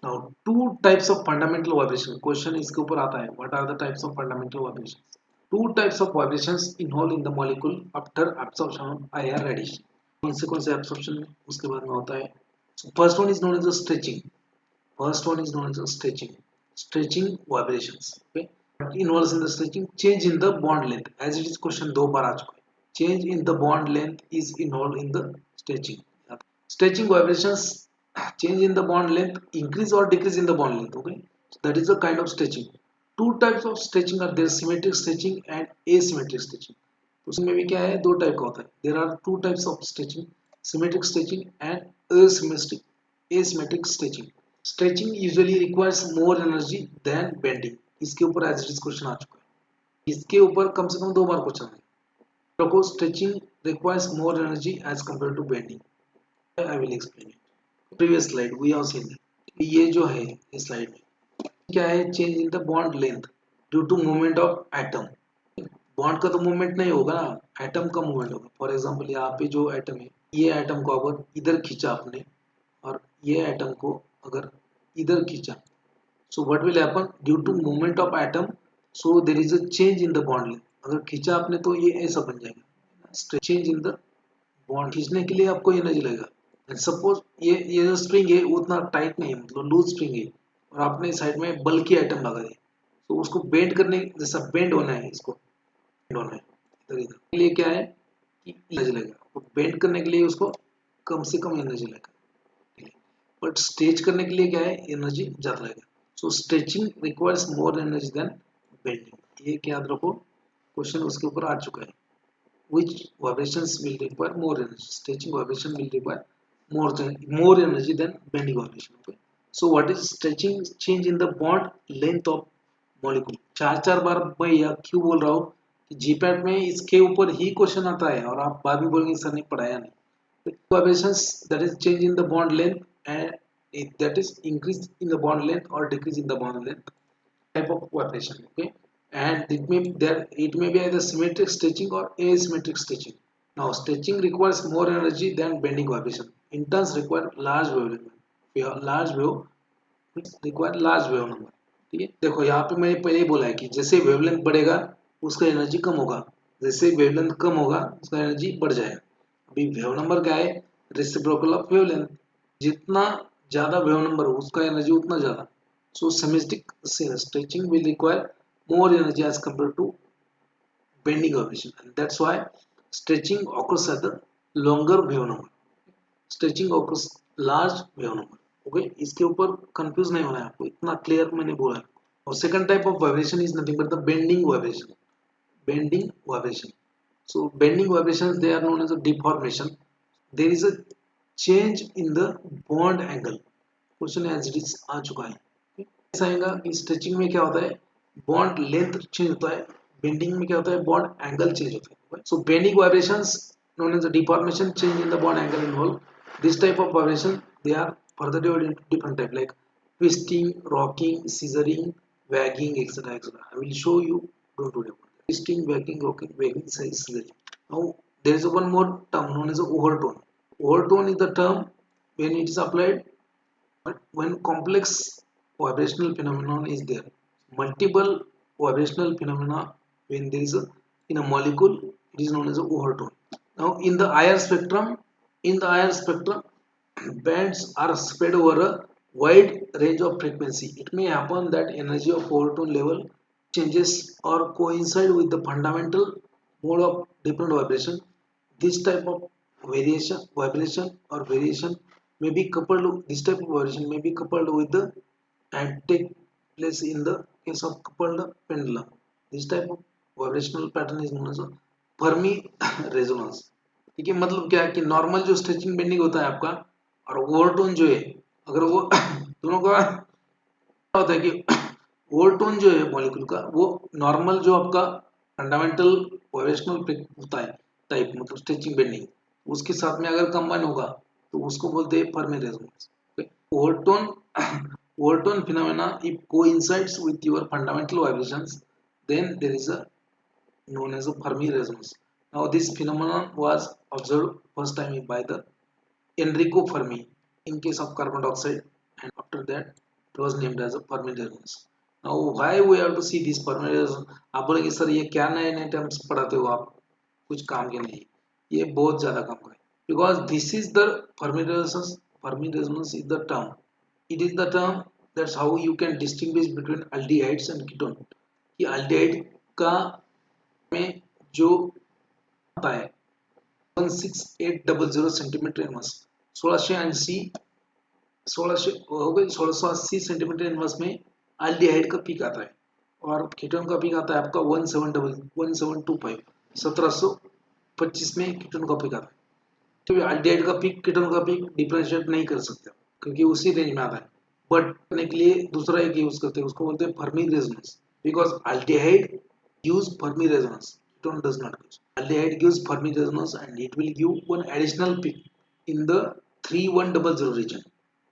Now two types of fundamental vibration. Question इसके ऊपर आता है. What are the types of fundamental vibrations? Two types of vibrations involved in the molecule after absorption of IR radiation. कौन से absorption उसके बाद में होता है? So first one is known as the stretching. First one is known as the stretching. Stretching vibrations. Okay. What involves in the stretching? Change in the bond length. As it is question दो बार आ चुका है. Change in the bond length is involved in the stretching. Stretching vibrations, change in the bond length, increase or decrease in the bond length. Okay. So that is a kind of stretching. Two types of stretching are there, symmetric stretching and asymmetric stretching. उसमें भी क्या है, दो type का होता है. There are two types of stretching, symmetric stretching and asymmetric stretching. Stretching usually requires more energy than bending. इसके ऊपर as it is question आ चुका है, इसके ऊपर कम से कम दो बार क्वेश्चन है. देखो stretching requires more energy as compared to bending. I will explain it. Previous slide we have seen that. ये जो है इस स्लाइड में क्या है, change in the bond length due to movement of atom. Bond का तो मूवमेंट नहीं होगा ना, एटम का मूवमेंट होगा. फॉर एग्जांपल यहाँ पे जो एटम है, ये एटम को अगर इधर खींचा आपने और ये एटम को अगर इधर खींचा, so what will happen, due to movement of atom, so there is a change in the bond length. अगर खींचा आपने तो ये ऐसा बन जाएगा, चेंज इन द बॉन्ड. खींचने के लिए आपको एनर्जी लगेगा. एंड सपोज ये जो स्प्रिंग है वो उतना टाइट नहीं है, मतलब लूज स्प्रिंग है, और आपने साइड में बल्कि आइटम लगा दिए, तो उसको बेंड करने जैसा बेंड होना है, इसको बेंड होना है इधर इधर के लिए क्या है कि एनर्जी लगेगा. तो बेंड करने के लिए उसको कम से कम एनर्जी लगेगा, बट स्ट्रेच करने के लिए क्या है, एनर्जी ज़्यादा लगेगा. So stretching requires more energy than bending. ये क्या याद रखो, क्वेश्चन उसके ऊपर आ चुका है. Which vibrations will require more energy? Stretching vibration will require more energy than bending vibration. Okay. So what is stretching? Change in the bond length of molecule. चार बार मैं यह क्यों बोल रहा हूँ कि GPAT में इसके ऊपर ही क्वेश्चन आता है और आप बाद में बोलेंगे सर ने पढ़ाया नहीं. Vibrations, that is change in the bond length, and that is increase in the bond length or decrease in the bond length type of vibration. Okay. And it may be either symmetric stretching or asymmetric stretching. Now stretching requires more energy than bending vibration. Interns require large wavelength. Large wave require large wave number. ठीक है, देखो यहाँ पे मैंने पहले ही बोला है कि जैसे वेवलेंथ बढ़ेगा उसका एनर्जी कम होगा, जैसे वेवलेंथ कम होगा उसका एनर्जी बढ़ जाएगा. अभी वेव नंबर क्या है, रेसिप्रोकल ऑफ वेवलेंथ. जितना ज्यादा वेव नंबर उसका एनर्जी उतना ज्यादा. So symmetric stretching will require more energy as compared to bending vibration, and that's why stretching occurs at the longer wave number. Stretching occurs large wave number. Okay, इसके ऊपर confuse नहीं होना है आपको, इतना क्लियर मैंने बोला है. और second type of vibration is nothing but the bending vibration. Bending vibration So bending vibrations, they are known as a deformation. There is a change in the bond angle. Question as it is आ चुका है. ऐसा आएगा कि stretching में क्या होता है, बॉन्ड लेंथ चेंज होता है, बेंडिंग में क्या होता है, बॉन्ड एंगल चेंज होता है. So bending vibrations known as a deformation change in the bond angle involved. This type of vibration, they are further divided into different type like twisting, rocking, scissoring, wagging, etc. etc. I will show you. Don't worry about that. Twisting, wagging, rocking, wagging, scissoring. Now there is one more term known as overtone. Overtone is the term when it is applied when complex vibrational phenomenon is there. Multiple vibrational phenomena when there is a in a molecule, it is known as a overtone. Now in the IR spectrum, bands are spread over a wide range of frequency. It may happen that energy of overtone level changes or coincide with the fundamental mode of different vibration. This type of vibration or variation may be coupled. This type of vibration may be coupled with the and take place in the case of coupled pendulum. This type of vibrational pattern is known as a Fermi resonance. ठीक है, मतलब क्या है कि normal जो stretching bending होता है आपका और ओवरटोन जो है, अगर वो दोनों का होता है कि ओवरटोन जो है मॉलिक्यूल का, वो नॉर्मल जो आपका फंडामेंटल वाइब्रेशनल होता है टाइप, मतलब स्ट्रेचिंग बेंडिंग, उसके साथ में अगर कंबाइन होगा तो उसको बोलते हैं Fermi resonance. Overtone overtone phenomena if coincides with your fundamental vibrations, then there is a known as a Fermi resonance. Now this phenomenon was observed first time by the Enrico Fermi in case of carbon dioxide, and after that it was named as a Fermi resonance. Now why we have to see this Fermi resonance? आप बोलेंगे sir ये क्या नए नए terms पढ़ाते हो आप, कुछ काम के नहीं, ये बहुत ज़्यादा काम का है. Because this is the Fermi resonance. Fermi resonance is the term. It is the term that's how you can distinguish between aldehydes and ketone. कि aldehyde का में जो आता है 16800 सेंटीमीटर इनवर्स, 1680 सेंटीमीटर इनवर्स में एल्डिहाइड का पीक आता है, और कीटोन का पीक आता है आपका 1725 1725 में कीटोन का पीक आता है. तो एल्डिहाइड का पीक कीटोन का पीक डिफरेंशिएट नहीं कर सकते क्योंकि उसी रेंज में आता है, बट करने के लिए दूसरा एक यूज करते हैं, उसको बोलते हैं Fermi resonance. Because aldehyde use Fermi resonance, ketone does not use. Aldehyde gives Fermi resonance and it will give one additional peak in the 3100 region.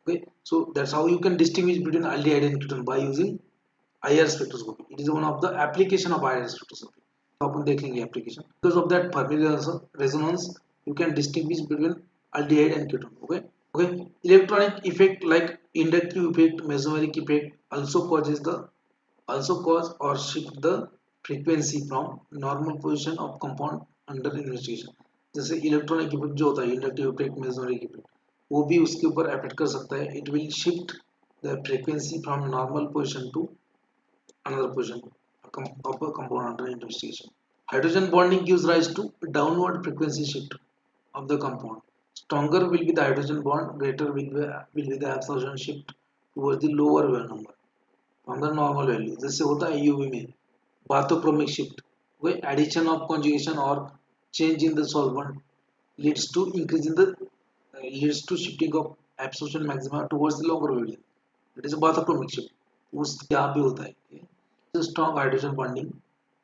Okay, so that's how you can distinguish between aldehyde and ketone by using IR spectroscopy. It is one of the application of IR spectroscopy. तो अपन देख लेंगे application. Because of that Fermi resonance, you can distinguish between aldehyde and ketone. Okay, okay. Electronic effect like inductive effect, mesomeric effect also cause or shift the frequency from normal position of compound under investigation. जैसे electronic effect जो होता है, inductive effect, mesomeric effect, वो भी उसके ऊपर affect कर सकता है. It will shift the frequency from normal position to another position of a compound under investigation. Hydrogen bonding gives rise to downward frequency shift of the compound. Stronger will be the hydrogen bond, greater will be the absorption shift towards the lower wave number from the normal value. जैसे होता है UV में bathochromic shift, where addition of conjugation or change in the solvent leads to increase in the leads to shifting of absorption maxima towards the longer wavelength. It is a bathochromic shift. उस यहाँ भी होता है. The strong hydrogen bonding,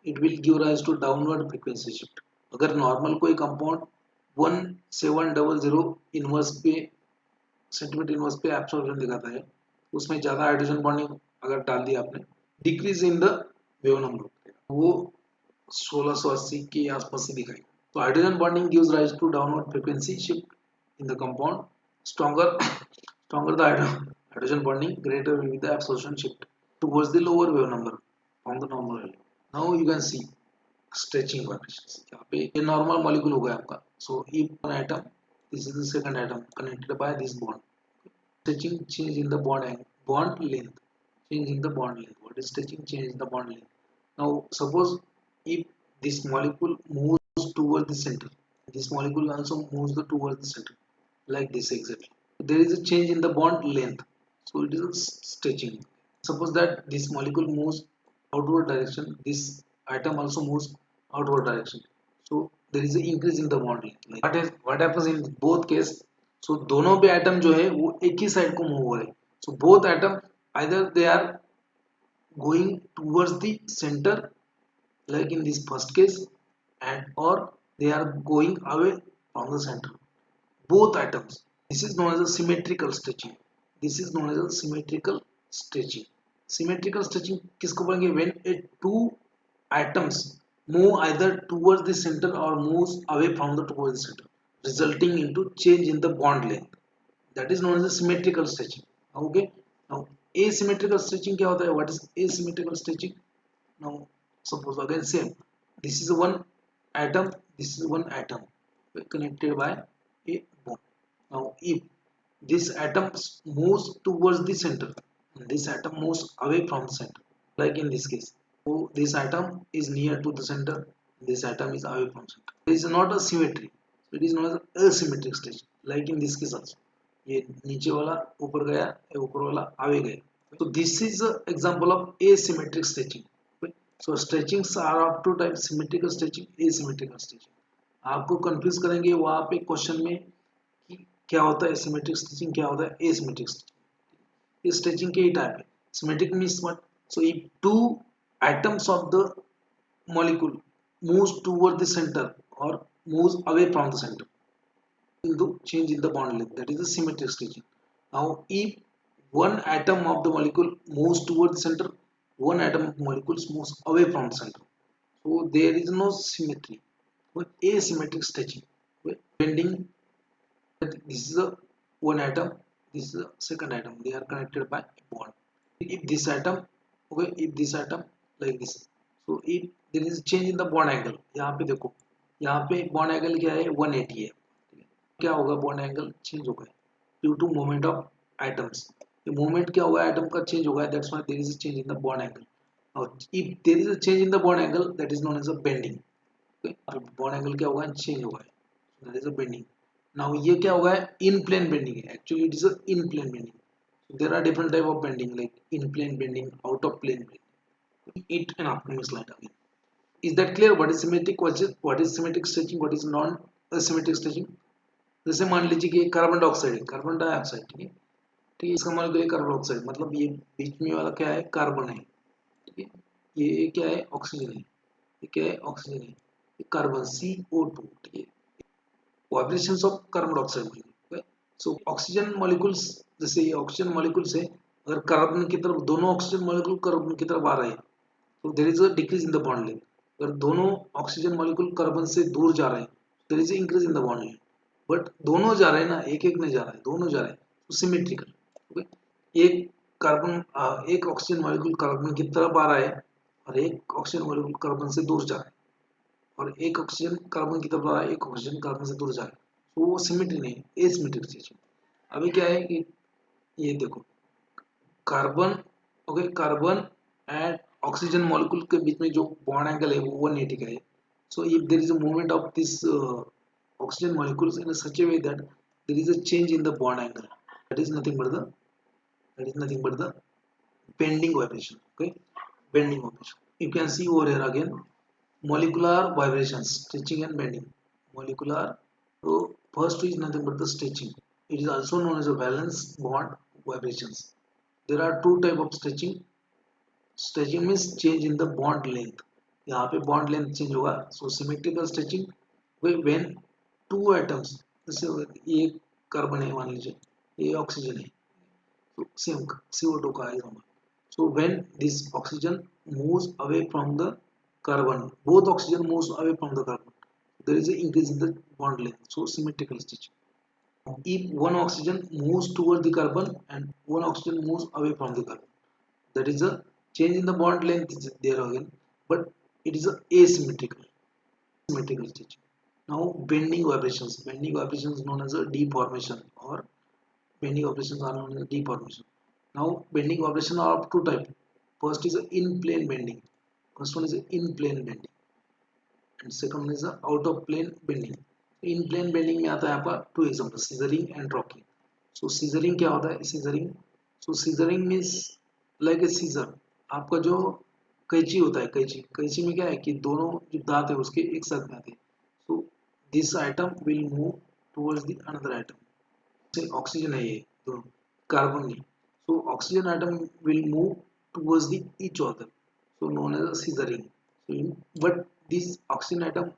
it will give rise to downward frequency shift. अगर normal कोई compound 1700 inverse पे centimetre inverse पे absorption दिखाता है, उसमें ज़्यादा हाइड्रोजन बॉन्डिंग अगर डाल दिया आपने, decrease in the wave number, वो 1680 के आसपास ही दिखाएगा. तो hydrogen bonding gives rise to downward frequency shift in the compound. Stronger the hydrogen bonding, greater will be the absorption shift towards the lower wave number from the normal value. Now you can see stretching vibrations. यहाँ पे ये normal molecule हो गया आपका. So if one atom, this is the second atom connected by this bond. Stretching, change in the bond length. Change in the bond length. What is stretching? Change in the bond length. Now suppose if this molecule moves towards the center, this molecule also moves towards the center, like this exactly. There is a change in the bond length, so it is a stretching. Suppose that this molecule moves outward direction, this atom also moves outward direction, so there is an increase in the bond length. Like what happens in both case? So दोनों पे atom जो है वो एक ही side को move हो रहे हैं. So both atom either they are going towards the center, like in this first case, and or they are going away from the center. Both atoms. This is known as a symmetrical stretching. This is known as a symmetrical stretching. Symmetrical stretching किसको बोलेंगे? When a two atoms move either towards the center or moves away from the towards the center, resulting into change in the bond length. That is known as a symmetrical stretching. Okay. Now asymmetrical stretching क्या होता है? What is asymmetrical stretching? Now suppose again same. This is one atom. This is one atom connected by a bond. Now if this atom moves towards the center and this atom moves away from the center, like in this case, so this atom is near to the center, this atom is away from center. It is not a symmetry, it is known as asymmetric stretching. Like in this case also, ये नीचे वाला ऊपर गया, ये ऊपर वाला आगे गया. So this is an example of asymmetric stretching. So stretchings are of two types: symmetrical stretching, asymmetrical stretching. आपको कंफ्यूज करेंगे वहां पे क्वेश्चन में कि क्या होता है सिमेट्रिक स्टिचिंग, क्या होता है एसिमेट्रिक स्टिचिंग. ये स्टिचिंग के ही टाइप है. Symmetric means what? So if two atoms of the molecule moves toward the center or moves away from the center into change in the bond length, that is the symmetric stitching. Now if one atom of the molecule moves toward the center, one atom of molecules moves away from the center, so there is no symmetry. With asymmetric stitching, with bending, this is a one atom, this is a second atom, they are connected by a bond. If this atom, okay, if this atom like this, so if there is change in the bond angle, यहाँ पे देखो, यहाँ पे bond angle क्या है? 180 है. क्या होगा? bond angle change होगा due to movement of atoms. ये movement क्या होगा? atom का change होगा, that's why there is a change in the bond angle. Now if there is a change in the bond angle, that is known as a bending. Okay, bond angle क्या होगा? change होगा, that is a bending. Now ये क्या होगा? in plane bending है. Actually it is a in plane bending. So there are different type of bending, like in plane bending, out of plane bending. It an upcoming slide again. Is that clear? What is symmetric? What is symmetric stretching? What is non asymmetric stretching? जैसे मान लीजिए कि carbon dioxide है, carbon dioxide, ठीक है, ठीक है, इसका मॉलिक्यूल है कार्बन डाइऑक्साइड, मतलब ये बीच में वाला क्या है? कार्बन है, ठीक है, ये क्या है? ऑक्सीजन है, ये क्या है? ऑक्सीजन है, ये कार्बन CO2, ठीक है, vibrations of carbon dioxide molecule. So oxygen molecules, जैसे ये ऑक्सीजन मॉलिक्यूल से अगर कार्बन की तरफ, दोनों ऑक्सीजन मॉलिक्यूल कार्बन की तरफ आ रहे हैं, तो there is a decrease in the bond length. अगर दोनों ऑक्सीजन मॉलिक्यूल कार्बन से दूर जा रहे हैं, there is a increase in the bond length. But दोनों जा रहे हैं ना, एक एक नहीं जा रहा है, दोनों जा रहे हैं, तो सिमेट्रिकल. ओके, एक कार्बन, एक ऑक्सीजन मॉलिक्यूल कार्बन की तरफ आ रहा है और एक ऑक्सीजन मॉलिक्यूल कार्बन से दूर जा रहा है, और एक ऑक्सीजन कार्बन की तरफ आ रहा है, एक ऑक्सीजन कार्बन से दूर जा रहा है, तो वो सिमेट्री नहीं है, एसिमेट्रिक चीज. अभी क्या है कि ये देखो, carbon, okay, carbon and oxygen molecule के बीच में जो बॉन्ड एंगल है वो 180 का है. So if there is a movement of this oxygen molecules in such a way that there is a change in the bond angle, that is nothing but the bending vibration. Okay, bending vibration. You can see over here again molecular vibrations, stretching and bending. Molecular, so first is nothing but the stretching. It is also known as a valence bond vibrations. There are two type of stretching. Stretching means change in the bond length. यहाँ पे bond length change होगा. So symmetrical stretching when two atoms, जैसे ये carbon है मान लीजिए, ये oxygen है, तो सेम CO2 का example. So when this oxygen moves away from the carbon, both oxygen moves away from the carbon, there is a increase in the bond length, so symmetrical stitching. if one oxygen moves toward the carbon and one oxygen moves away from the carbon, that is a change in the bond length is there again, but it is a asymmetrical stitching. Now bending vibrations. Bending vibrations known as a deformation, or bending operations are known as deformation. Now bending operations are of two types. First is a in plane bending. First one is a in plane bending, and second one is a out of plane bending. In plane bending में आता है आपका two examples, scissoring and rocking. So scissoring क्या होता है? Scissoring, so scissoring means like a scissor. आपका जो कैंची होता है, कैंची में क्या है कि दोनों जो दांत है उसके एक साथ में आते हैं. So this atom will move towards the another atom. Say oxygen है ये तो carbon नहीं, so oxygen atom will move towards the each other, so known as a scissoring. So but this oxygen atom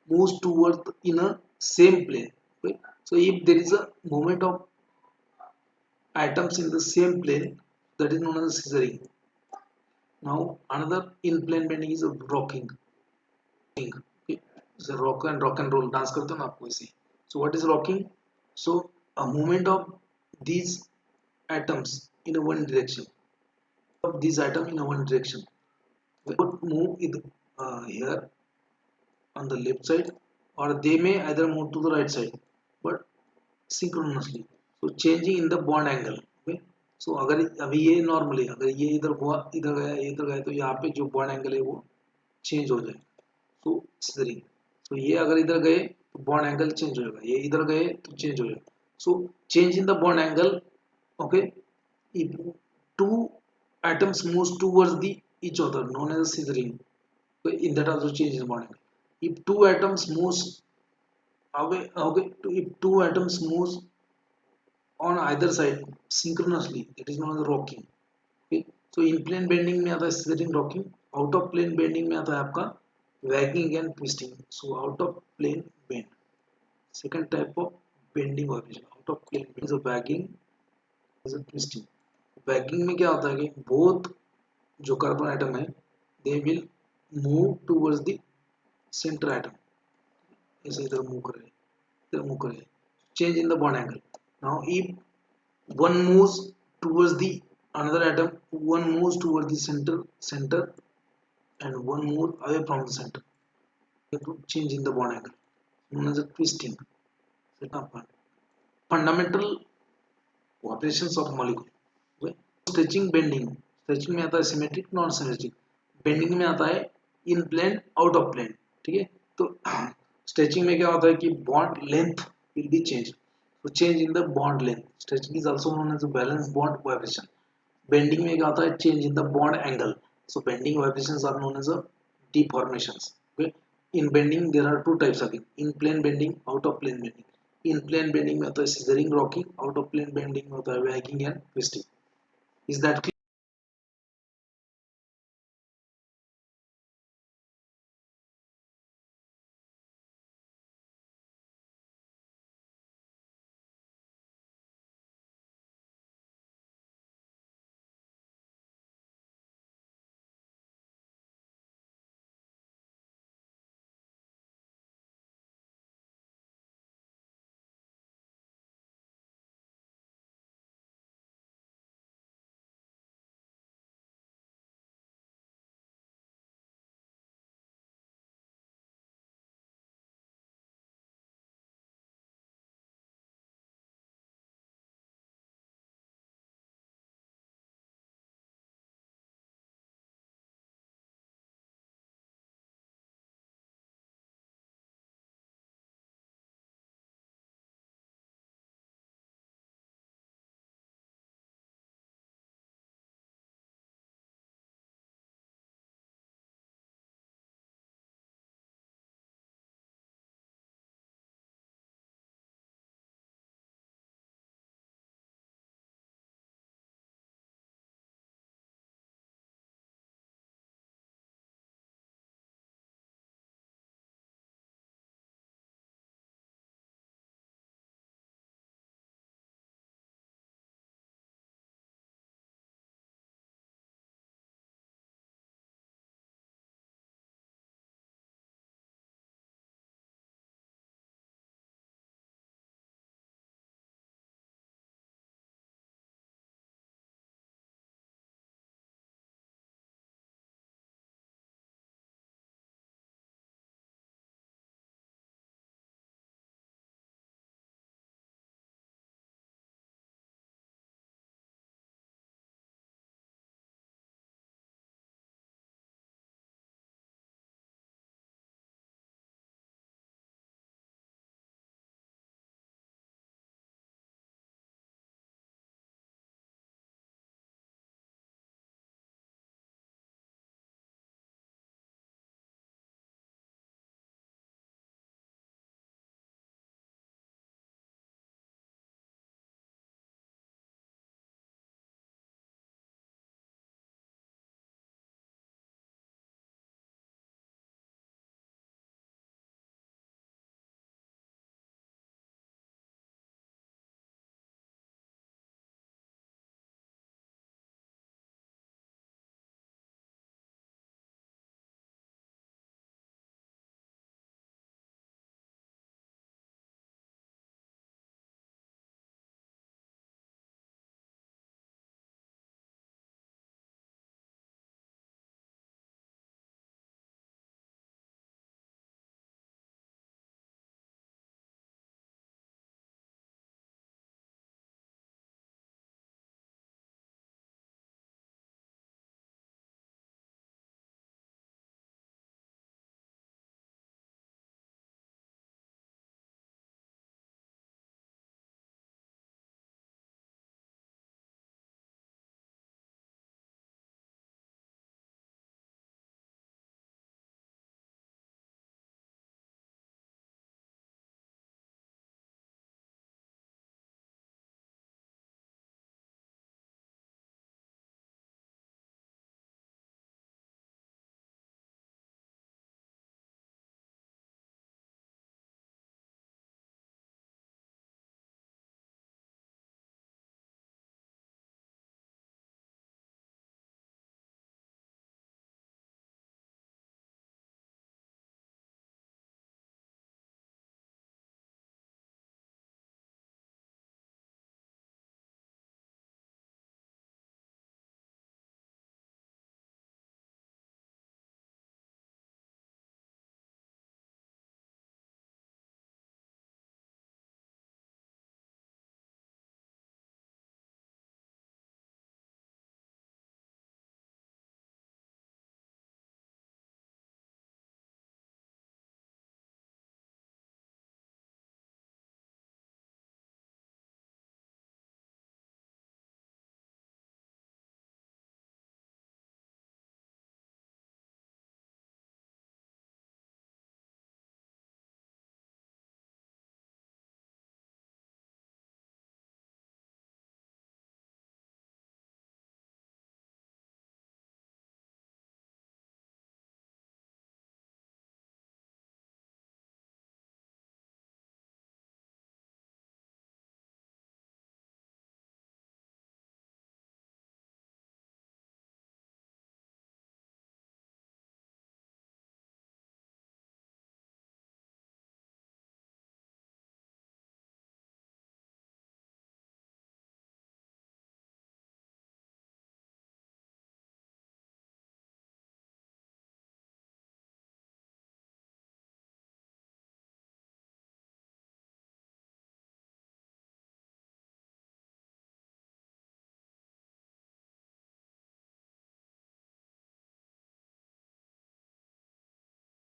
moves towards in a same plane. Okay? So if there is a movement of atoms in the same plane, that is known as scissoring. Now another in plane bending is a rocking. Okay? It's a rock and roll dance करते हो ना आपको इसे. So what is rocking? So a movement of these atoms in a one direction. Of these atoms in a one direction. They would move here on the left side, or they may either move to the right side, but synchronously. So changing in the bond angle. Okay? So अगर अभी ये normally अगर ये इधर हुआ इधर गया ये इधर गया तो यहाँ पे जो bond angle है वो change हो जाएगा. So scissoring. So ये अगर इधर गए तो bond angle change हो जाएगा. ये इधर गए तो change हो जाएगा. So change in the bond angle. Okay. If two atoms moves towards the each other, known as scissoring. So in that also change in bond angle. If two atoms moves away, okay, if two atoms moves on either side synchronously, that is known as rocking. Okay, so in plane bending में आता है scissoring rocking, out of plane bending में आता है आपका wagging and twisting. So out of plane bend, second type of bending vibration. Out of plane bend is a wagging, is a twisting. Wagging में क्या होता है कि both जो कार्बन एटम है they will move towards the center atom. ऐसे इधर move कर रहे हैं, इधर मूव कर रहे हैं. Change in the bond angle. Now if one moves towards the another atom, one moves towards the center and one moves away from the center. You have to change in the bond angle, known as a twisting. Fundamental operations of molecule. Okay? Stretching bending. Stretching में आता है symmetric, non symmetric. Bending में आता है in plane, out of plane. ठीक है? तो stretching में क्या होता है कि bond length will be changed. So change in the bond length. Stretching is also known as a valence bond vibration. Bending में क्या होता है change in the bond angle. So bending vibrations are known as a deformations. Okay? In bending there are two types of it. In plane bending, out of plane bending. In plane bending में होता है scissoring rocking, out of plane bending में होता है wagging and twisting. Is that clear?